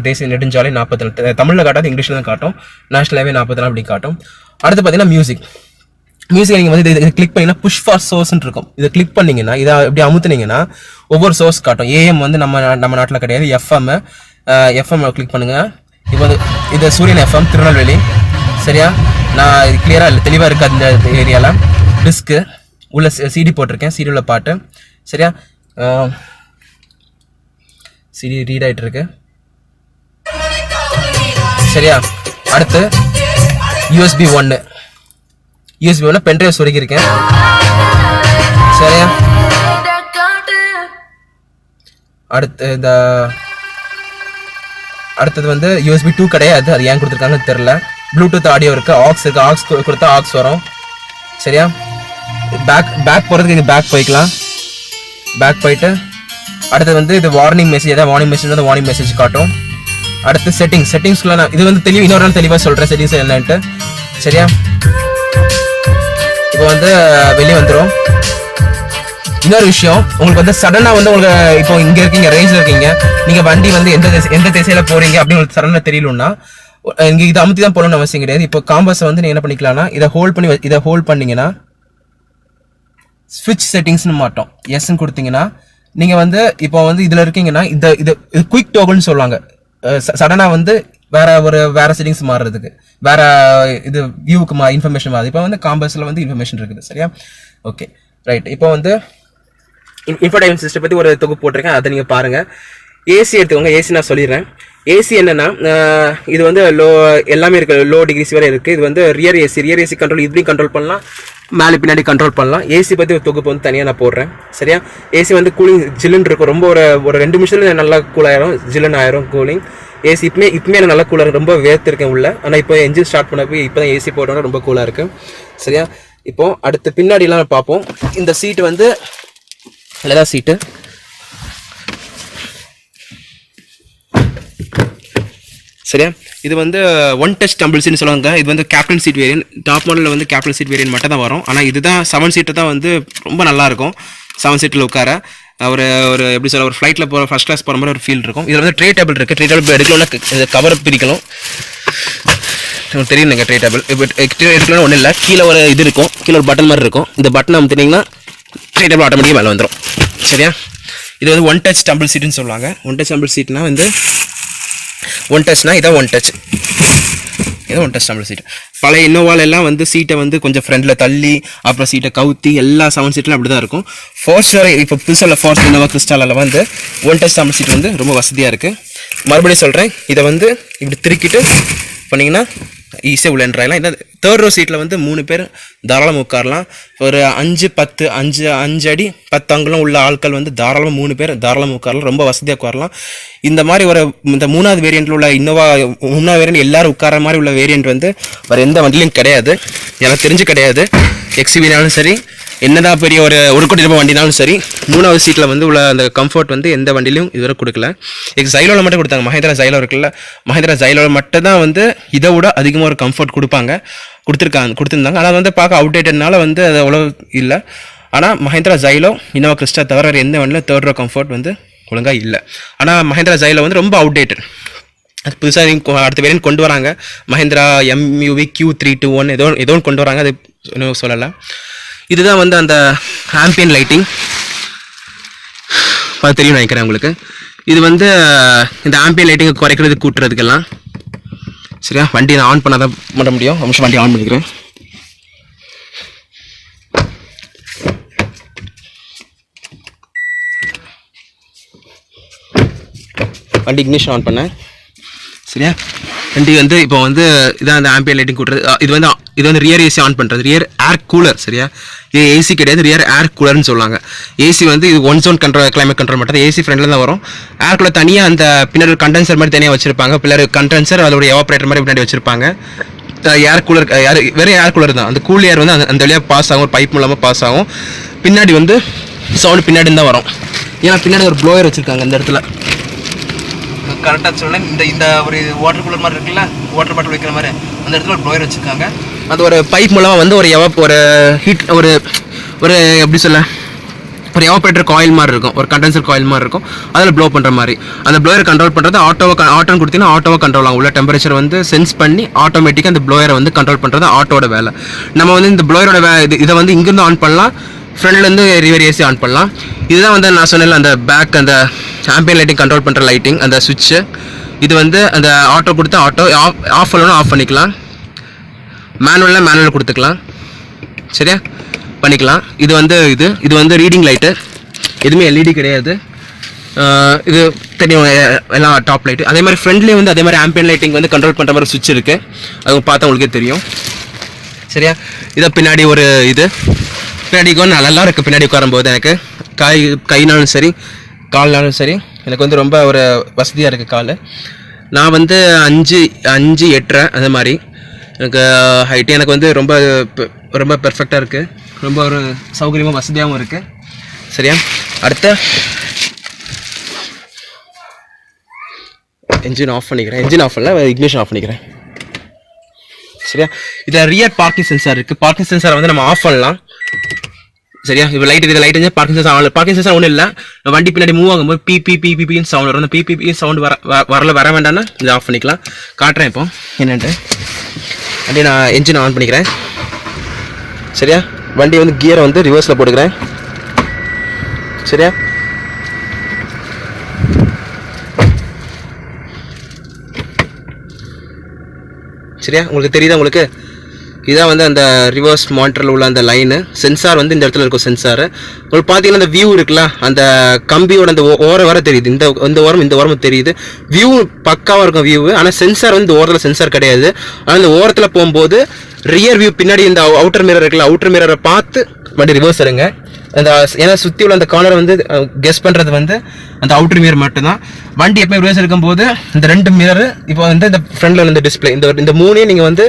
தேசிய நெடுஞ்சாலை 44. தமிழில் காட்டாது, இங்கிலீஷில் தான் காட்டும். நேஷனல் ஹைவே 44 அப்படி காட்டும். அடுத்து பார்த்தீங்கன்னா மியூசிக் நீங்கள் வந்து இதை கிளிக் பண்ணிங்கன்னா புஷ் ஃபார் சோர்ஸ்ன்னு இருக்கும். இதை கிளிக் பண்ணிங்கன்னா இதை இப்படி அமுத்துனீங்கன்னா ஒவ்வொரு சோர்ஸ் காட்டும். ஏஎம் வந்து நம்ம நாட்டில் கிடையாது, எஃப்எம் கிளிக் பண்ணுங்கள். இப்போ வந்து இது சூரியன் எஃப்எம் திருநெல்வேலி. சரியா? நான் இது கிளியராக தெளிவாக இருக்குது அந்த ஏரியாவில். டிஸ்க்கு உள்ள சிடி போட்டிருக்கேன், சிடி உள்ள பாட்டு. சரியா? சிடி ரீட் ஆகிட்டு இருக்கு. சரியா? அடுத்து யூஎஸ்பி 1 பென்ட்ரைவ் சொருகிருக்கேன். சரியா? அடுத்தது வந்து யூஎஸ்பி 2 கிடையாது, அது ஏன் கொடுத்துருக்காங்கன்னு தெரியல. ப்ளூடூத் ஆடியோ இருக்கு, ஆக்ஸ் இருக்கு, ஆக்ஸ் கொடுத்தா ஆக்ஸ் வரும். சரியா? பேக் போகிறதுக்கு இது பேக் போய்க்கலாம். பேக் போயிட்டு அடுத்தது வந்து இது வார்னிங் மெசேஜ், ஏதாவது வார்னிங் மெசேஜ் காட்டும். அடுத்து செட்டிங்ஸ்க்குள்ள நான் இது வந்து இன்னொரு நாள் தெளிவாக சொல்கிறேன் செட்டிங்ஸ் என்னன்ட்டு. சரியா? இப்போ வந்து வெளியே வந்துடும். இன்னொரு விஷயம், உங்களுக்கு வந்து சடனாக வந்து உங்களுக்கு இப்போ இங்கே இருக்கீங்க, ரேஞ்சில் இருக்கீங்க, நீங்கள் வண்டி வந்து எந்த திசையில் போகிறீங்க அப்படின்னு உங்களுக்கு சடனாக தெரியலன்னா இங்கே இதை அமுத்தி தான் போகணும்னு அவசியம் கிடையாது. இப்போ காம்பஸை வந்து நீங்கள் என்ன பண்ணிக்கலாம்னா இதை ஹோல்ட் பண்ணிங்கன்னா ஸ்விட்ச் செட்டிங்ஸ்னு மாட்டோம். எஸ்ன்னு கொடுத்தீங்கன்னா நீங்கள் வந்து இப்போ வந்து இதில் இருக்கீங்கன்னா இது குயிக் டோகல்னு சொல்லுவாங்க. சடனாக வந்து வேற செட்டிங்ஸ் மாறுறதுக்கு, வேற இது வியூவுக்கு இன்ஃபர்மேஷன் மாறுது. இப்போ வந்து காம்பஸில் வந்து இன்ஃபர்மேஷன் இருக்குது. சரியா? Okay, right. இப்போ வந்து இன்ஃபோடைன்மெண்ட் சிஸ்டம் பற்றி ஒரு தொகுப்பு போட்டிருக்கேன், அதை நீங்கள் பாருங்கள். ஏசி எடுத்துக்கோங்க. ஏசி நான் சொல்லிடுறேன். ஏசி என்னென்னா இது வந்து எல்லாமே இருக்குது, லோ டிகிரிஸ் வரை இருக்குது. இது வந்து ரியர் ஏசி கண்ட்ரோல் இப்படியும் கண்ட்ரோல் பண்ணலாம், மேலே பின்னாடி கண்ட்ரோல் பண்ணலாம். ஏசி பற்றி ஒரு தொகுப்பு வந்து தனியாக நான் போடுறேன். சரியா? ஏசி வந்து கூலிங் ஜில்லுன்னு இருக்கும், ரொம்ப ஒரு 2 நிமிஷத்தில் நல்லா கூலாயிரும், ஜில்லுன்னு ஆயிரும் கூலிங். ஏசி இப்போமே எனக்கு நல்லா கூலாக இருக்கும், ரொம்ப வேர்த்திருக்கேன் உள்ள. ஆனால் இப்போ என்ஜின் ஸ்டார்ட் பண்ண போய் இப்போ தான் ஏசி போட்டோன்னா ரொம்ப கூலாக இருக்குது. சரியா? இப்போது அடுத்து பின்னாடிலாம் பார்ப்போம். இந்த சீட்டு வந்து லெதர் சீட்டு. சரியா? இது வந்து ஒன் டச் டம்பிள் சீட்னு சொல்லுவாங்க. இது வந்து கேப்டன் சீட் வேரியன்ட். டாப் மாடலில் வந்து கேப்டன் சீட் வேரியன்ட் மட்டும் தான் வரும். ஆனால் இதுதான் 7 சீட்டு தான் வந்து ரொம்ப நல்லாயிருக்கும். 7 சீட்டில் உட்கார ஒரு எப்படி சொல்ல, ஒரு ஃப்ளைட்டில் போகிற ஃபஸ்ட் கிளாஸ் போகிற மாதிரி ஒரு ஃபீல் இருக்கும். இதில் வந்து ட்ரே டேபிள் இருக்குது. ட்ரே டேபிள் எடுக்கணும்னா இந்த கவரை பிரிக்கணும். உங்களுக்கு தெரியும் நீங்கள் ட்ரே டேபிள் இப்போ எடுக்கணும்னு ஒன்றும் இல்லை. கீழே ஒரு இது இருக்கும், கீழே ஒரு பட்டன் மாதிரி இருக்கும். இந்த பட்டன் அமுத்தினீங்கன்னா ட்ரே டேபிள் ஆட்டோமேட்டிக்காக மேலே வந்துடும். சரியா? இது வந்து ஒன் டச் டம்பிள் சீட்டுன்னு சொல்லுவாங்க. ஒன் டச் டம்பிள் சீட்னா வந்து ஒன் டச்னா இதான் ஒன் டச், இதான் ஒன் டச் டம்பிள் சீட். பழைய இன்னோவாலெல்லாம் வந்து சீட்டை வந்து கொஞ்சம் ஃப்ரண்டில் தள்ளி அப்புறம் சீட்டை கவுத்தி எல்லா 7 சீட்லாம் அப்படி தான் இருக்கும். ஃபார்ச்சுனர் இப்போ புதுசாக ஃபார்ச்சுனர் இன்னோவா கிறிஸ்டாலில் வந்து ஒன் டச் டம்பிள் சீட் வந்து ரொம்ப வசதியாக இருக்குது. மறுபடியும் சொல்கிறேன், இதை வந்து இப்படி திருக்கிட்டு பண்ணிங்கன்னா ஈஸியாக உள்ளேன்றாங்களாம். இந்த 3rd row சீட்டில் வந்து 3 பேர் தாராளமாக உட்காரலாம். ஒரு 5 அடி 10 அங்குலம் உள்ள ஆட்கள் வந்து தாராளமாக 3 பேர் தாராளமாக உட்காரலாம், ரொம்ப வசதியாக உட்காரலாம். இந்த மாதிரி இந்த 3வது வேரியண்ட்டில் உள்ள இன்னோவா 3வது வேரியண்ட் எல்லோரும் உட்கார மாதிரி உள்ள வேரியண்ட் வந்து வேறு எந்த வண்டிலையும் கிடையாது, எனக்கு தெரிஞ்சு கிடையாது. எக்ஸிவினாலும் சரி, என்னதான் பெரிய ஒரு கோடி ரூபாய் வண்டினாலும் சரி, 3வது சீட்டில் வந்து உள்ள அந்த கம்ஃபர்ட் வந்து எந்த வண்டிலையும் இதுவரை கொடுக்கல. ஜைலோவில் மட்டும் கொடுத்தாங்க. மஹேந்திரா ஜைலோ இருக்குல்ல, மஹேந்திரா ஜைலோவில் மட்டும் தான் வந்து இதை விட அதிகமாக ஒரு கம்ஃபர்ட் கொடுத்துருந்தாங்க. ஆனால் வந்து பார்க்க அவுடேட்டட்னால வந்து அது அவ்வளோ இல்லை. ஆனால் மஹேந்திரா ஜைலோ இன்னோவா கிறிஸ்டா தவிர வேறு எந்த வண்டியில் 3rd row கம்ஃபர்ட் வந்து ஒழுங்காக இல்லை. ஆனால் மஹேந்திரா ஜைலோ வந்து ரொம்ப அவுடேட்டட். அது புதுசாக அடுத்த வேரியன்ட் கொண்டு வராங்க. மஹேந்திரா MUV Q321 ஏதோ ஒன்று கொண்டு வராங்க, அது இன்னும் சொல்லலை. இதுதான் வந்து அந்த ஆம்பியன் லைட்டிங், அது தெரியும் நினைக்கிறேன் உங்களுக்கு. இது வந்து இந்த ஆம்பியன் லைட்டிங்கை குறைக்கிறது கூட்டுறதுக்கெல்லாம். சரியா? வண்டி நான் ஆன் பண்ண தான் பண்ண முடியும். நிமிஷம் வண்டி ஆன் பண்ணிக்கிறேன். வண்டி இக்னிஷன் ஆன் பண்ணேன். சரியா? வண்டி வந்து இப்போ வந்து இதான் அந்த ஆம்பியன் லைட்டிங் கூட்டுறது. இது வந்து ரியர் ஏசி ஆன் பண்ணுறது, ரியர் ஏர் கூலர். சரியா? இது ஏசி கிடையாது, ரியர் ஏர் கூலர்னு சொல்லுவாங்க. ஏசி வந்து இது one zone control, climate control மட்டும். ஏசி ஃப்ரண்டில் தான் வரும். ஏர் கூலர் தனியாக அந்த பின்னாடி கண்டென்சர் மாதிரி தனியாக வச்சிருப்பாங்க. பின்னாடி கண்டென்சர் அதோட எவாப்ரேட்டர் மாதிரி பின்னாடி வச்சிருப்பாங்க. ஏர் கூலர் வெறும் ஏர் கூலர் தான். அந்த கூல் ஏர் வந்து அந்த வழியாக பாஸ் ஆகும், ஒரு பைப் மூலமாக பாஸ் ஆகும். பின்னாடி வந்து சவுண்டு பின்னாடி தான் வரும். ஏன்னா பின்னாடி ஒரு ப்ளோயர் வச்சுருக்காங்க இந்த இடத்துல. கரெக்டாக சொன்னேன். இந்த ஒரு வாட்டர் கூலர் மாதிரி இருக்குல்ல, வாட்டர் பாட்டில் வைக்கிற மாதிரி, அந்த இடத்துல ஒரு ப்ளோயர் வச்சுருக்காங்க. அது ஒரு பைப் மூலமாக வந்து ஒரு ஹீட் ஒரு எப்படி சொல்ல, ஒரு எவாப்ரேட்டர் காயில் மாதிரி இருக்கும், ஒரு கண்டென்சர் காயில் மாதிரி இருக்கும், அதில் ப்ளோ பண்ணுற மாதிரி. அந்த ப்ளோயரை கண்ட்ரோல் பண்ணுறது ஆட்டோன்னு கொடுத்தீங்கன்னா ஆட்டோவை கண்ட்ரோல் ஆகும். உள்ள டெம்பரேச்சர் வந்து சென்ஸ் பண்ணி ஆட்டோமேட்டிக்காக அந்த ப்ளோயரை வந்து கண்ட்ரோல் பண்ணுறது ஆட்டோட வேலை. நம்ம வந்து இந்த ப்ளோயரோட இதை வந்து இங்கேருந்து ஆன் பண்ணலாம், ஃப்ரண்ட்லேருந்து ரிவர் ஏசி ஆன் பண்ணலாம். இதுதான் வந்து நான் சொன்னேன்ல அந்த பேக் அந்த ஆம்பியன் லைட்டிங் கண்ட்ரோல் பண்ணுற லைட்டிங், அந்த சுவிட்சு. இது வந்து அந்த ஆட்டோ கொடுத்து ஆட்டோ ஆஃப் பண்ணணும், ஆஃப் பண்ணிக்கலாம். மேனுவல் கொடுத்துக்கலாம். சரியா? பண்ணிக்கலாம். இது வந்து ரீடிங் லைட்டு, எதுவுமே LED கிடையாது. இது தெரியும் எல்லாம் டாப் லைட்டு. அதே மாதிரி ஃப்ரண்ட்லேயே வந்து அதே மாதிரி ஆம்பியன் லைட்டிங் வந்து கண்ட்ரோல் பண்ணுற மாதிரி சுவிட்ச் இருக்குது, அது பார்த்தா உங்களுக்கே தெரியும். சரியா? இதை பின்னாடி ஒரு பின்னாடி நல்லா இருக்குது. பின்னாடி உட்காரும்போது எனக்கு கைனாலும் சரி கால்னாலும் சரி எனக்கு வந்து ரொம்ப ஒரு வசதியாக இருக்குது கால். நான் வந்து 5 8 அதே மாதிரி எனக்கு ஹைட்டு எனக்கு வந்து ரொம்ப ரொம்ப பெர்ஃபெக்டாக இருக்குது, ரொம்ப ஒரு சௌகரியமாக வசதியாகவும் இருக்குது. சரியா? அடுத்த என்ஜின் ஆஃப் பண்ணிக்கிறேன். என்ஜின் ஆஃப் பண்ணல, இக்னிஷன் ஆஃப் பண்ணிக்கிறேன். சரியா? இதில் ரியர் பார்க்கிங் சென்சார் இருக்குது. பார்க்கிங் சென்சாரை வந்து நம்ம ஆஃப் பண்ணலாம். சரியா? இப்போ லைட் வந்து பார்க்கிங் சென்சார் ஒன்றும் இல்லை. வண்டி பின்னாடி மூவ் ஆகும்போது பின்னு சவுண்ட் வரும். அந்த பிபி சவுண்ட் வர வேண்டாம்னா இதை ஆஃப் பண்ணிக்கலாம். காட்டுறேன் இப்போ என்னென்ட்டு. வண்டி நான் என்ஜின் ஆன் பண்ணிக்கிறேன். சரியா? வண்டி வந்து கியரை வந்து ரிவர்ஸில் போட்டுக்கிறேன். சரியா? சரியா? உங்களுக்கு தெரியுதா? உங்களுக்கு இதான் வந்து அந்த ரிவர்ஸ் மானிட்டரில் உள்ள அந்த லைனு. சென்சார் வந்து இந்த இடத்துல இருக்கும் சென்சார். உங்களுக்கு பார்த்தீங்கன்னா அந்த வியூ இருக்குல்ல, அந்த கம்பியோட அந்த ஓரம் வர தெரியுது, இந்த ஓரம் தெரியுது. வியூ பக்காவாக இருக்கும் வியூ. ஆனால் சென்சார் வந்து இந்த ஓரத்தில் சென்சார் கிடையாது. ஆனால் இந்த ஓரத்தில் போகும்போது ரியர் வியூ பின்னாடி இந்த அவுட்டர் மிரர் இருக்குல்ல, அவுட்டர் மிரரை பார்த்து வண்டி ரிவர்ஸ் எடுங்க. அந்த ஏன்னா சுற்றி உள்ள அந்த கார்னரை வந்து கெஸ் பண்ணுறது வந்து அந்த அவுட்டர் மிரர் மட்டும்தான். வண்டி எப்போ ரிவர்ஸ் எடுக்கும்போது இந்த 2 மிரர் இப்போ வந்து இந்த ஃப்ரண்டில் இந்த டிஸ்பிளே இந்த 3ஐயும் நீங்கள் வந்து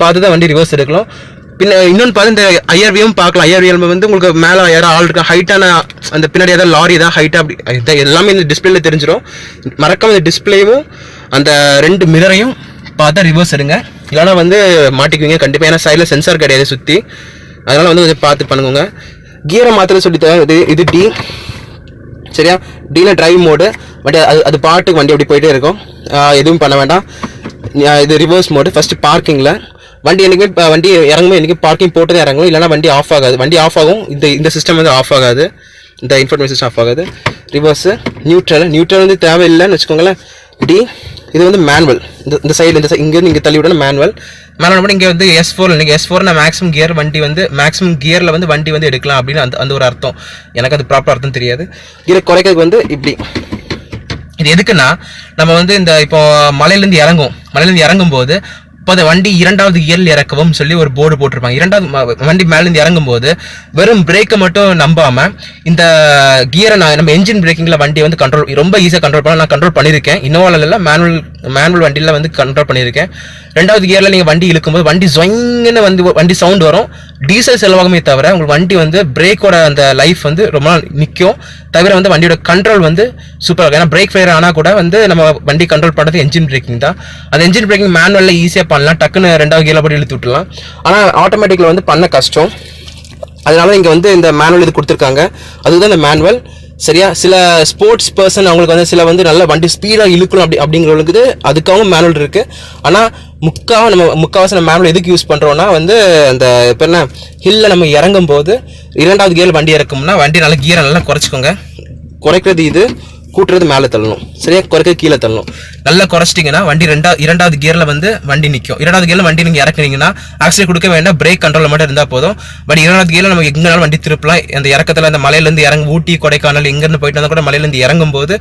பார்த்து தான் வண்டி ரிவர்ஸ் எடுக்கலாம். பின்ன இன்னொன்று பார்த்து இந்த ஐஆர்வியும் பார்க்கலாம். ஐஆர்விஎல் வந்து உங்களுக்கு மேலே யாராவது ஆள் இருக்கா, ஹைட்டான அந்த பின்னாடி ஏதாவது லாரி ஏதாவது ஹைட்டாக அப்படி எல்லாமே இந்த டிஸ்பிளேல தெரிஞ்சிடும். மறக்காம இந்த டிஸ்பிளேவும் அந்த 2 மிரரையும் பார்த்தா ரிவர்ஸ் எடுங்க, இல்லைனா வந்து மாட்டிக்குவீங்க கண்டிப்பாக. ஏன்னா சைடில் சென்சார் கிடையாது சுற்றி, அதனால் வந்து கொஞ்சம் பார்த்து பண்ணுங்க. கியரை மாத்திர சொல்லி தரேன். இது டி, சரியா? டியில் டிரைவ் மோடு. வண்டி அது பாட்டுக்கு வண்டி அப்படி போயிட்டே இருக்கும், எதுவும் பண்ண வேண்டாம். இது ரிவர்ஸ் மோடு. ஃபஸ்ட்டு பார்க்கிங்கில் வண்டி என்றைக்குமே வண்டி இறங்கும்போது என்றைக்கும் பார்க்கிங் போட்டு தான் இறங்கணும், இல்லைனா வண்டி ஆஃப் ஆகாது. வண்டி ஆஃப் ஆகும், இந்த சிஸ்டம் வந்து ஆஃப் ஆகாது, இந்த இன்ஃபர்மேஷன் சிஸ்டம் ஆஃப் ஆகாது. ரிவர்ஸு நியூட்ரல் வந்து தேவையில்லைன்னு வச்சுக்கோங்களேன். டி இது வந்து மேனுவல். இந்த சைடில் இங்கேருந்து இங்கே தள்ளி விடணும் மேனுவல் மட்டும். இங்கே வந்து S4 S4 மேக்ஸிமம் கியர் வண்டி வந்து மேக்ஸிமம் கியரில் வந்து வண்டி வந்து எடுக்கலாம் அப்படின்னு அந்த ஒரு அர்த்தம். எனக்கு அது ப்ராப்பர் அர்த்தம் தெரியாது. கியரை குறைக்கிறதுக்கு வந்து இப்படி. இது எதுக்குன்னா நம்ம வந்து இந்த இப்போ மலையிலேருந்து இறங்கும் போது இப்போ அந்த வண்டி 2வது கியரில் இறக்கவும் சொல்லி ஒரு போர்டு போட்டிருப்பாங்க. 2வது வண்டி மேலேருந்து இறங்கும் போது வெறும் பிரேக்கை மட்டும் நம்பாமல் இந்த கியரை நம்ம என்ஜின் பிரேக்கிங்கில் வண்டி வந்து ரொம்ப ஈஸியாக கண்ட்ரோல் பண்ண நான் கண்ட்ரோல் பண்ணியிருக்கேன். இன்னோவால மேனுவல் வண்டியில் வந்து கண்ட்ரோல் பண்ணியிருக்கேன். 2வது கியரில் நீங்கள் வண்டி இழுக்கும்போது வண்டி ஜொயின்னு வந்து வண்டி சவுண்ட் வரும். டீசல் செலவாகுமே தவிர உங்களுக்கு வண்டி வந்து பிரேக்கோட அந்த லைஃப் வந்து ரொம்ப நாள் நிற்கும். தவிர வந்து வண்டியோட கண்ட்ரோல் வந்து சூப்பராக இருக்கும். ஏன்னா பிரேக் ஃபெயிலியர் ஆனால் கூட வந்து நம்ம வண்டி கண்ட்ரோல் பண்ணுறது என்ஜின் பிரேக்கிங் தான். அந்த என்ஜின் பிரேக்கிங் மேனுவலில் ஈஸியாக பண்ணலாம், டக்குன்னு 2வது கியரில் போட்டு இழுத்து விட்டுலாம். ஆனால் ஆட்டோமேட்டிக்கில் வந்து பண்ண கஷ்டம். அதனால இங்கே வந்து இந்த மேனுவல் இது கொடுத்துருக்காங்க, அதுதான் இந்த மேனுவல். சரியா? சில ஸ்போர்ட்ஸ் பர்சன் அவங்களுக்கு வந்து சில வந்து நல்ல வண்டி ஸ்பீடாக இழுக்கணும் அப்படிங்கிறவங்களுக்கு அதுக்காகவும் மேனுவல் இருக்குது. ஆனால் முக்கால்வாசி நம்ம மேனுவல் எதுக்கு யூஸ் பண்ணுறோன்னா வந்து அந்த இப்போ என்ன ஹில்லில் நம்ம இறங்கும் போது 2வது கியர் வண்டி இறக்கும்னா வண்டி நல்லா கியரை நல்லா குறைச்சிக்கோங்க. குறைக்கிறது இது, கூட்டுறது மேலே தள்ளணும், சரியா? குறைக்கிறது கீழே தள்ளணும். நல்லா குறைச்சிட்டிங்கன்னா வண்டி 2வது கியரில் வந்து வண்டி நிற்கும். 2வது கியரில் வண்டி நீங்கள் இறக்குனீங்கன்னா ஆக்சிடென்ட் கொடுக்க வேண்டாம், பிரேக் கண்ட்ரோல் மட்டும் இருந்தால் போதும். பட் 2வது கியரில் நம்ம எங்கேனாலும் வண்டி திருப்பலாம். அந்த இறக்கத்தில் அந்த மலையிலேருந்து ஊட்டி கொடைக்கானல் இங்கேருந்து போயிட்டு வந்தால் கூட மலையிலேருந்து இறங்கும் போது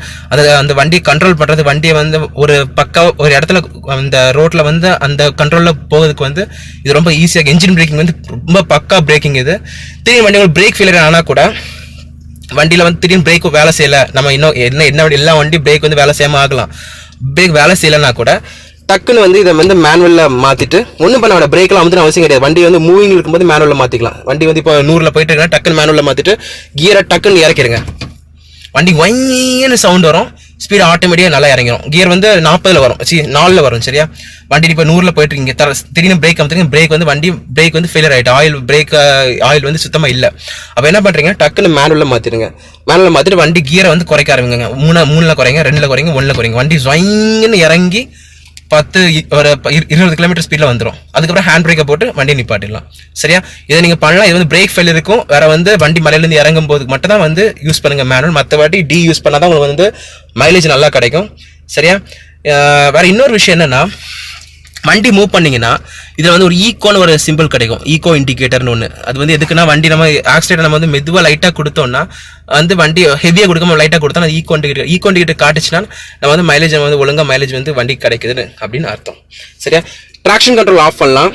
அந்த வண்டி கண்ட்ரோல் பண்ணுறது, வண்டியை வந்து ஒரு இடத்துல அந்த ரோட்டில் வந்து அந்த கண்ட்ரோலில் போகிறதுக்கு வந்து இது ரொம்ப ஈஸியாக. என்ஜின் பிரேக்கிங் வந்து ரொம்ப பக்கா பிரேக்கிங் இது. திடீர்னு வண்டி பிரேக் ஃபெயிலியர் ஆனால் கூட வண்டியில் வந்து திடீர்னு பிரேக் வேலை செய்யலை, நம்ம இன்னும் என்ன எல்லா வண்டி பிரேக் வந்து வேலை செய்யாமல் ஆகலாம். பிரேக் வேலை செய்யலைன்னா கூட டக்குன்னு வந்து இதை வந்து மேனுவலில் மாற்றிட்டு ஒன்றும் பண்ண வேண்டாம், பிரேக்கெலாம் வந்து அவசியம் கிடையாது. வண்டி வந்து மூவிங் இருக்கும்போது மேனுவலில் மாற்றிக்கலாம். வண்டி வந்து இப்போ 100ல் போயிட்டு இருக்குன்னா டக்குன்னு மேனுவலில் மாற்றிட்டு கியரை டக்குன்னு இறக்கிடுங்க. வண்டி ஒயின்னு சவுண்ட் வரும், ஸ்பீடு ஆட்டோமேட்டிக்காக நல்லா இறங்கிடும். கியர் வந்து 40ல் வரும், 4ல் வரும், சரியா? வண்டி இப்போ 100ல் போயிட்டு இருக்கீங்க, திடீர்னு பிரேக் அமுத்துங்க, பிரேக் வந்து ஃபெயிலியர் ஆகிட்டு ஆயில் வந்து சுத்தமாக இல்லை. அப்போ என்ன பண்ணுறீங்க, டக்குன்னு மேனுவலில் மாற்றிடுங்க. மேனுவலில் மாற்றிட்டு வண்டி கியரை வந்து குறைக்க ஆரம்பிங்க. 3ல் குறைங்க, 2ல் குறைங்க, 1ல் குறைங்க. வண்டி ஜொயின்னு இறங்கி 20 கிலோமீட்டர் ஸ்பீடில் வந்துடும். அதுக்கப்புறம் ஹேண்ட் பிரேக்கை போட்டு வண்டியை நிப்பாட்டிடலாம், சரியா? இதை நீங்கள் பண்ணலாம். இது வந்து பிரேக் ஃபெயில் இருக்கும். வேறு வந்து வண்டி மலையிலேருந்து இறங்கும் போது மட்டும் தான் வந்து யூஸ் பண்ணுங்கள் மேனுவல். மற்ற வாட்டி டி யூஸ் பண்ணால் தான் உங்களுக்கு வந்து மைலேஜ் நல்லா கிடைக்கும், சரியா? வேறு இன்னொரு விஷயம் என்னென்னா, வண்டி மூவ் பண்ணிங்கன்னா இதில் வந்து ஒரு ஈக்கோன்னு ஒரு சிம்பிள் கிடைக்கும், ஈக்கோ இண்டிகேட்டர்னு ஒன்று. அது வந்து எதுக்குன்னா வண்டி நம்ம ஆக்சிடென்ட் நம்ம வந்து மெதுவாக லைட்டாக கொடுத்தோம்னா வந்து வண்டி ஹெவியாக கொடுக்காம லைட்டாக கொடுத்தோம்னா ஈக்கோ இண்டிகேட்டர் காட்டுச்சுன்னா நம்ம வந்து மைலேஜ் வந்து ஒழுங்காக மைலேஜ் வந்து வண்டி கிடைக்குதுன்னு அப்படின்னு அர்த்தம், சரியா? ட்ராக்ஷன் கண்ட்ரோல் ஆஃப் பண்ணலாம்.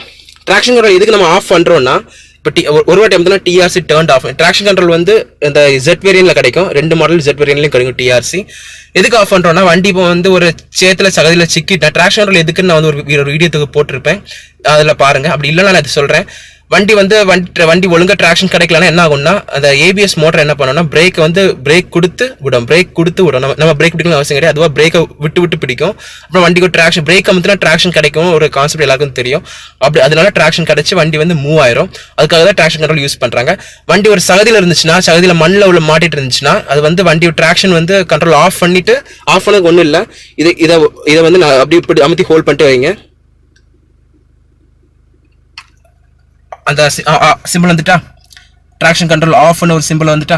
ட்ராக்ஷன் கண்ட்ரோல் எதுக்கு நம்ம ஆஃப் பண்ணுறோன்னா, இப்போ ஒரு வாட்டி வந்து TRC turned off. Traction control வந்து இந்த ஜெட் வேரியன்ட்ல கிடைக்கும், 2 மாடல் ஜெட் வேரியன்ட்லையும் கிடைக்கும் டிஆர்சி. எதுக்கு ஆஃப் பண்ணுறோன்னா, வண்டி இப்போ வந்து ஒரு சேத்துல சகதியில் சிக்கிட்டேன். ட்ராக்ஷன் கண்ட்ரோல் எதுக்குன்னு நான் வந்து ஒரு வீடியோ போட்டிருப்பேன், அதில் பாருங்க. அப்படி இல்லைன்னா நான் இது சொல்கிறேன். வண்டி ஒழுங்காக ட்ராக்ஷன் கிடைக்கலன்னா என்ன ஆகும்னா, அந்த ஏபிஎஸ் மோட்டர் என்ன பண்ணணும்னா பிரேக் கொடுத்து விடும். நம்ம பிரேக் பிடிக்கணும் அவசியம் கிடையாது, அதுவாக பிரேக்கை விட்டு பிடிக்கும். அப்புறம் வண்டிக்கு ட்ராக்ஷன் பிரேக் அமுத்துனா ட்ராக்ஷன் கிடைக்கும், ஒரு கான்செப்ட் எல்லாருக்கும் தெரியும். அதனால ட்ராக்ஷன் கிடைச்சி வண்டி வந்து மூவ் ஆயிரும். அதுக்காக தான் ட்ராக்ஷன் கண்ட்ரோல் யூஸ் பண்ணுறாங்க. வண்டி ஒரு சகதியில் இருந்துச்சுன்னா, சகதியில் மண்ணில் உள்ள மாட்டிட்டு இருந்துச்சுன்னா, அது வந்து வண்டி ட்ராக்ஷன் வந்து கண்ட்ரோல் ஆஃப் பண்ணதுக்கு ஒன்றும் இல்லை. இதை வந்து நான் அப்படி அமுத்தி ஹோல்ட் பண்ணிட்டு வைங்க. அந்த சிம்பிள் வந்துட்டா, ட்ராக்ஷன் கண்ட்ரோல் ஆஃப்னு ஒரு சிம்பிள் வந்துட்டா,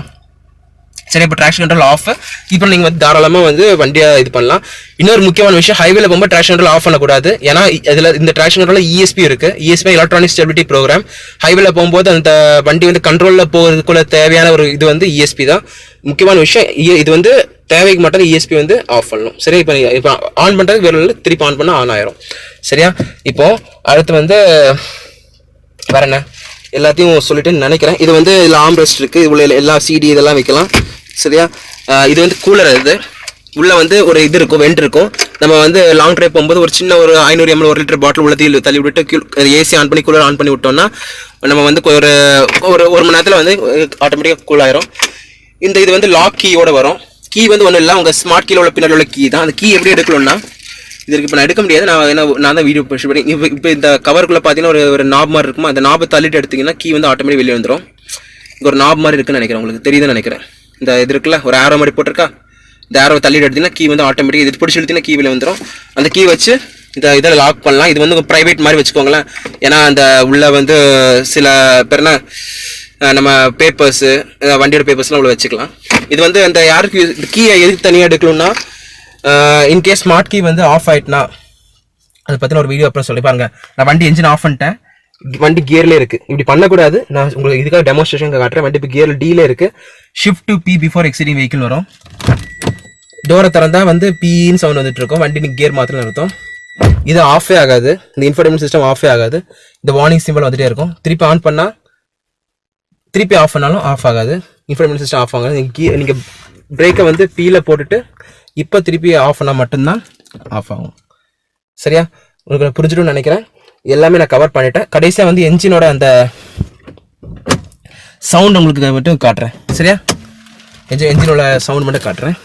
சரி, இப்போ ட்ராக்ஷன் கண்ட்ரோல் ஆஃப். இப்போ நீங்கள் வந்து தாராளமாக வந்து வண்டியை இது பண்ணலாம். இன்னொரு முக்கியமான விஷயம், ஹைவேல போகும்போது ட்ராக்ஷன் கண்ட்ரோல் ஆஃப் பண்ணக்கூடாது. ஏன்னா இதில் இந்த ட்ராக்ஷன் கண்ட்ரோல் ESP இருக்கு. ESP electronic stability program. ஹைவேல போகும்போது அந்த வண்டி வந்து கண்ட்ரோலில் போகிறதுக்குள்ள தேவையான ஒரு இது வந்து ESP தான். முக்கியமான விஷயம், இது வந்து தேவைக்கு மட்டும் ESP வந்து ஆஃப் பண்ணணும். சரியா, இப்போ ஆன் பண்ணுறதுக்கு வேறு திருப்பி ஆன் பண்ணால் ஆன் ஆயிரும். சரியா, இப்போ அடுத்து வந்து வேற என்ன எல்லாத்தையும் சொல்லிட்டு நினைக்கிறேன். இது வந்து இதில் ஆம்ரெஸ்ட் இருக்குது, இவ்வளோ எல்லா CD இதெல்லாம் வைக்கலாம். சரியா, இது வந்து கூலர். இது உள்ளே வந்து ஒரு இது இருக்கும், வெண்ட் இருக்கும். நம்ம வந்து லாங் ட்ரைவ் போகும்போது ஒரு சின்ன ஒரு 500 ml 1 லிட்டர் பாட்டில் உள்ள தள்ளி விட்டுட்டு ஏசி ஆன் பண்ணி கூலர் ஆன் பண்ணி விட்டோம்னா நம்ம வந்து ஒரு மணி நேரத்தில் வந்து ஆட்டோமேட்டிக்காக கூல் ஆயிரும். இது வந்து லாக் கீயோட வரும். கீ வந்து ஒன்றும் இல்லை, உங்கள் ஸ்மார்ட் கீழ உள்ள பின்னாடி உள்ள கீ தான். அந்த கீ எப்படி எடுக்கணும்னா, இதுக்கு இப்போ நான் எடுக்க முடியாது, நான் தான் வீடியோ புஷ் பண்ணி இப்போ இந்த கவருக்குள்ளே பார்த்தீங்கன்னா ஒரு நாப் மாதிரி இருக்குமா, அந்த நாபை தள்ளிட்டு எடுத்திங்கன்னா கீ வந்து ஆட்டோமேட்டிக் வெளியே வந்துடும். இங்கே ஒரு நாப் மாதிரி இருக்குன்னு நினைக்கிறேன், உங்களுக்கு தெரியுதுன்னு நினைக்கிறேன். இந்த இது இருக்குல்ல, ஒரு ஆரோ மாதிரி போட்டிருக்கா, இந்த ஆரோவை தள்ளிட்டு எடுத்திங்கன்னா கீ வந்து ஆட்டோமேட்டிக் இது பிடிச்சி எடுத்திங்கன்னா கீ வெளியே வந்துடும். அந்த கீ வச்சு இதில் லாக் பண்ணலாம். இது வந்து ப்ரைவேட் மாதிரி வச்சுக்கோங்களேன். ஏன்னா அந்த உள்ள வந்து சில பேர்னா நம்ம பேப்பர்ஸு, வண்டியோட பேப்பர்ஸ்லாம் உள்ள வச்சுக்கலாம். இது வந்து அந்த யாருக்கு கீயை எதுக்கு தனியாக எடுக்கணும்னா, இன்கேஸ் ஸ்மார்ட் கீ வந்து ஆஃப் ஆகிட்டுனா அதை பற்றின ஒரு வீடியோ அப்புறம் சொல்லி பாருங்க. நான் வண்டி என்ஜின் ஆஃப் பண்ணிட்டேன், வண்டி கியர்லேயே இருக்குது. இப்படி பண்ணக்கூடாது, நான் உங்களுக்கு இதுக்காக டெமோஸ்ட்ரேஷன் காட்டுறேன். வண்டி இப்போ கியர் Dல இருக்குது. Shift to P before exceeding vehicle வரும். டோரை திறந்தா வந்து பீன்னு சவுண்ட் வந்துட்டு இருக்கும். வண்டி கியர் மாத்திரம் அர்த்தம். இது ஆஃபே ஆகாது, இந்த இன்ஃபர்டெயின்மெண்ட் சிஸ்டம் ஆஃபே ஆகாது. இந்த வார்னிங் சிம்பிள் வந்துட்டே இருக்கும். திருப்பி ஆன் பண்ணால் திருப்பி ஆஃப் பண்ணாலும் ஆஃப் ஆகாது, இன்ஃபர்டெயின்மெண்ட் சிஸ்டம் ஆஃப் ஆகாது. நீங்கள் பிரேக்கை வந்து Pல போட்டுட்டு இப்போ திருப்பி ஆஃப் பண்ணால் மட்டும்தான் ஆஃப் ஆகும். சரியா, உங்களுக்கு புரிஞ்சிடும்னு நினைக்கிறேன். எல்லாமே நான் கவர் பண்ணிட்டேன். கடைசியாக வந்து என்ஜினோட அந்த சவுண்ட் உங்களுக்கு மட்டும் காட்டுறேன். சரியா, என்ஜினோட சவுண்ட் மட்டும் காட்டுறேன்.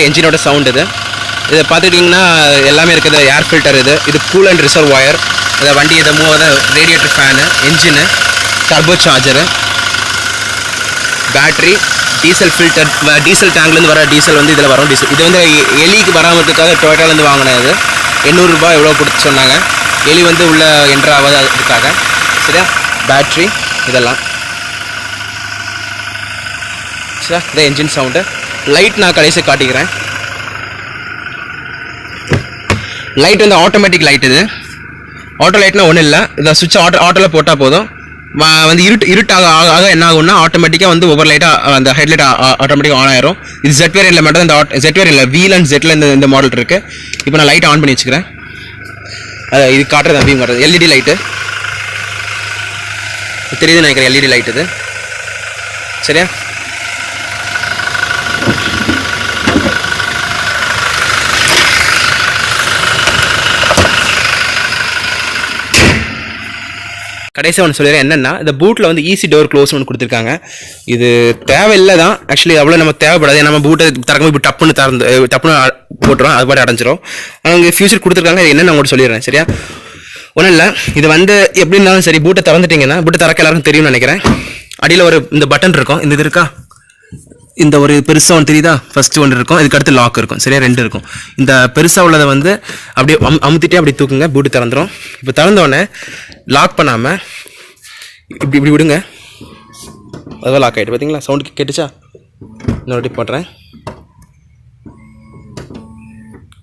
என்ஜினோட சவுண்ட் இதை பார்த்துக்கிட்டிங்கன்னா எல்லாமே இருக்குது. ஏர் ஃபில்டர், இது கூல் அண்ட் ரிசர்வாயர், அதை வண்டி இதை radiator fan, engine, turbo charger, battery, diesel filter, diesel டேங்க்லேருந்து வர டீசல் வந்து இதில் வரும். டீசல் இது வந்து எலிக்கு வராமறதுக்காக டொயோட்டாலேருந்து வாங்கினது. 800 ரூபாய் எவ்வளோ கொடுத்து சொன்னாங்க. எலி வந்து உள்ள என்ட்ரு ஆகாது அதுக்காக. சரியா, பேட்ரி இதெல்லாம். சரியா, இந்த என்ஜின் சவுண்டு. லைட் நான் கடைசி காட்டிக்கிறேன். லைட் வந்து ஆட்டோமேட்டிக் லைட். இது ஆட்டோ லைட்னா ஒன்றும் இல்லை, இந்த சுவிட்ச் ஆட்டோவில் போட்டால் போதும். வந்து இருட்டாக ஆக என்ன ஆகும்னா ஆட்டோமேட்டிக்காக வந்து ஒவ்வொரு லைட்டாக அந்த ஹெட்லைட் ஆட்டோமேட்டிக்காக ஆன் ஆயிரும். இது Z வேரியன்ட்ல மட்டும் இந்த Z வேரியன்ட்ல வீல் அண்ட் Zல இந்த மாடல் இருக்குது. இப்போ நான் லைட் ஆன் பண்ணி வச்சுக்கிறேன். இது காட்டுறது அப்படியும் காட்டுறது LED லைட்டு தெரியுதுன்னு நினைக்கிறேன். LED லைட் இது. சரியா, கடைசியாக ஒன்று சொல்லிடுறேன். என்னென்னா, இந்த பூட்டில் வந்து ஈஸி டோர் க்ளோஸ் ஒன்று கொடுத்துருக்காங்க. இது தேவையில்லை தான் ஆக்சுவலி, அவ்வளோ நம்ம தேவைப்படாது. நம்ம பூட்டை திறக்கும்போது இப்போ டப்புன்னு போட்டுரும், அது பாட்டு அடைஞ்சிரும். அவங்க ஃபியூச்சர் கொடுத்துருக்காங்க. இது என்னென்னு உங்கள்கிட்ட சொல்லிடுறேன். சரியா, ஒன்றும் இல்லை. இது வந்து எப்படி இருந்தாலும் சரி, பூட்டை திறந்துட்டிங்கன்னா, பூட்டை திறக்க எல்லாருக்கும் தெரியும்னு நினைக்கிறேன். அடியில் இந்த பட்டன் இருக்கும், இந்த இது இருக்கா, இந்த ஒரு பெருசாக ஒன்று தெரியுதா, ஃபஸ்ட்டு ஒன்று இருக்கும், இதுக்கு அடுத்து லாக் இருக்கும். சரியா, 2 இருக்கும். இந்த பெருசாக உள்ளதை வந்து அப்படியே அமுத்திட்டே அப்படி தூக்குங்க, பூட்டு திறந்துடும். இப்போ திறந்தோடனே லாக் பண்ணாமல் இப்படி விடுங்க, அதுவாக லாக் ஆகிட்டு. பார்த்தீங்களா, சவுண்டு கேட்டுச்சா? இன்னொரு பண்ணுறேன்.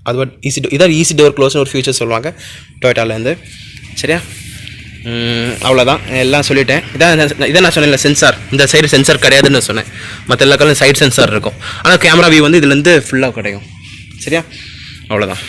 அது ஈஸி டோர் க்ளோஸ்னு ஒரு ஃபியூச்சர் சொல்லுவாங்க டொயோட்டாலேருந்து. சரியா, அவ்வளோதான், எல்லாம் சொல்லிட்டேன். இதான் நான் சொன்னேன், சென்சார் இந்த சைடு சென்சார் கிடையாதுன்னு சொன்னேன். மற்ற எல்லா காலம் சைடு சென்சார் இருக்கும். ஆனால் கேமரா வியூ வந்து இதுலேருந்து ஃபுல்லாக கிடைக்கும். சரியா, அவ்வளோதான்.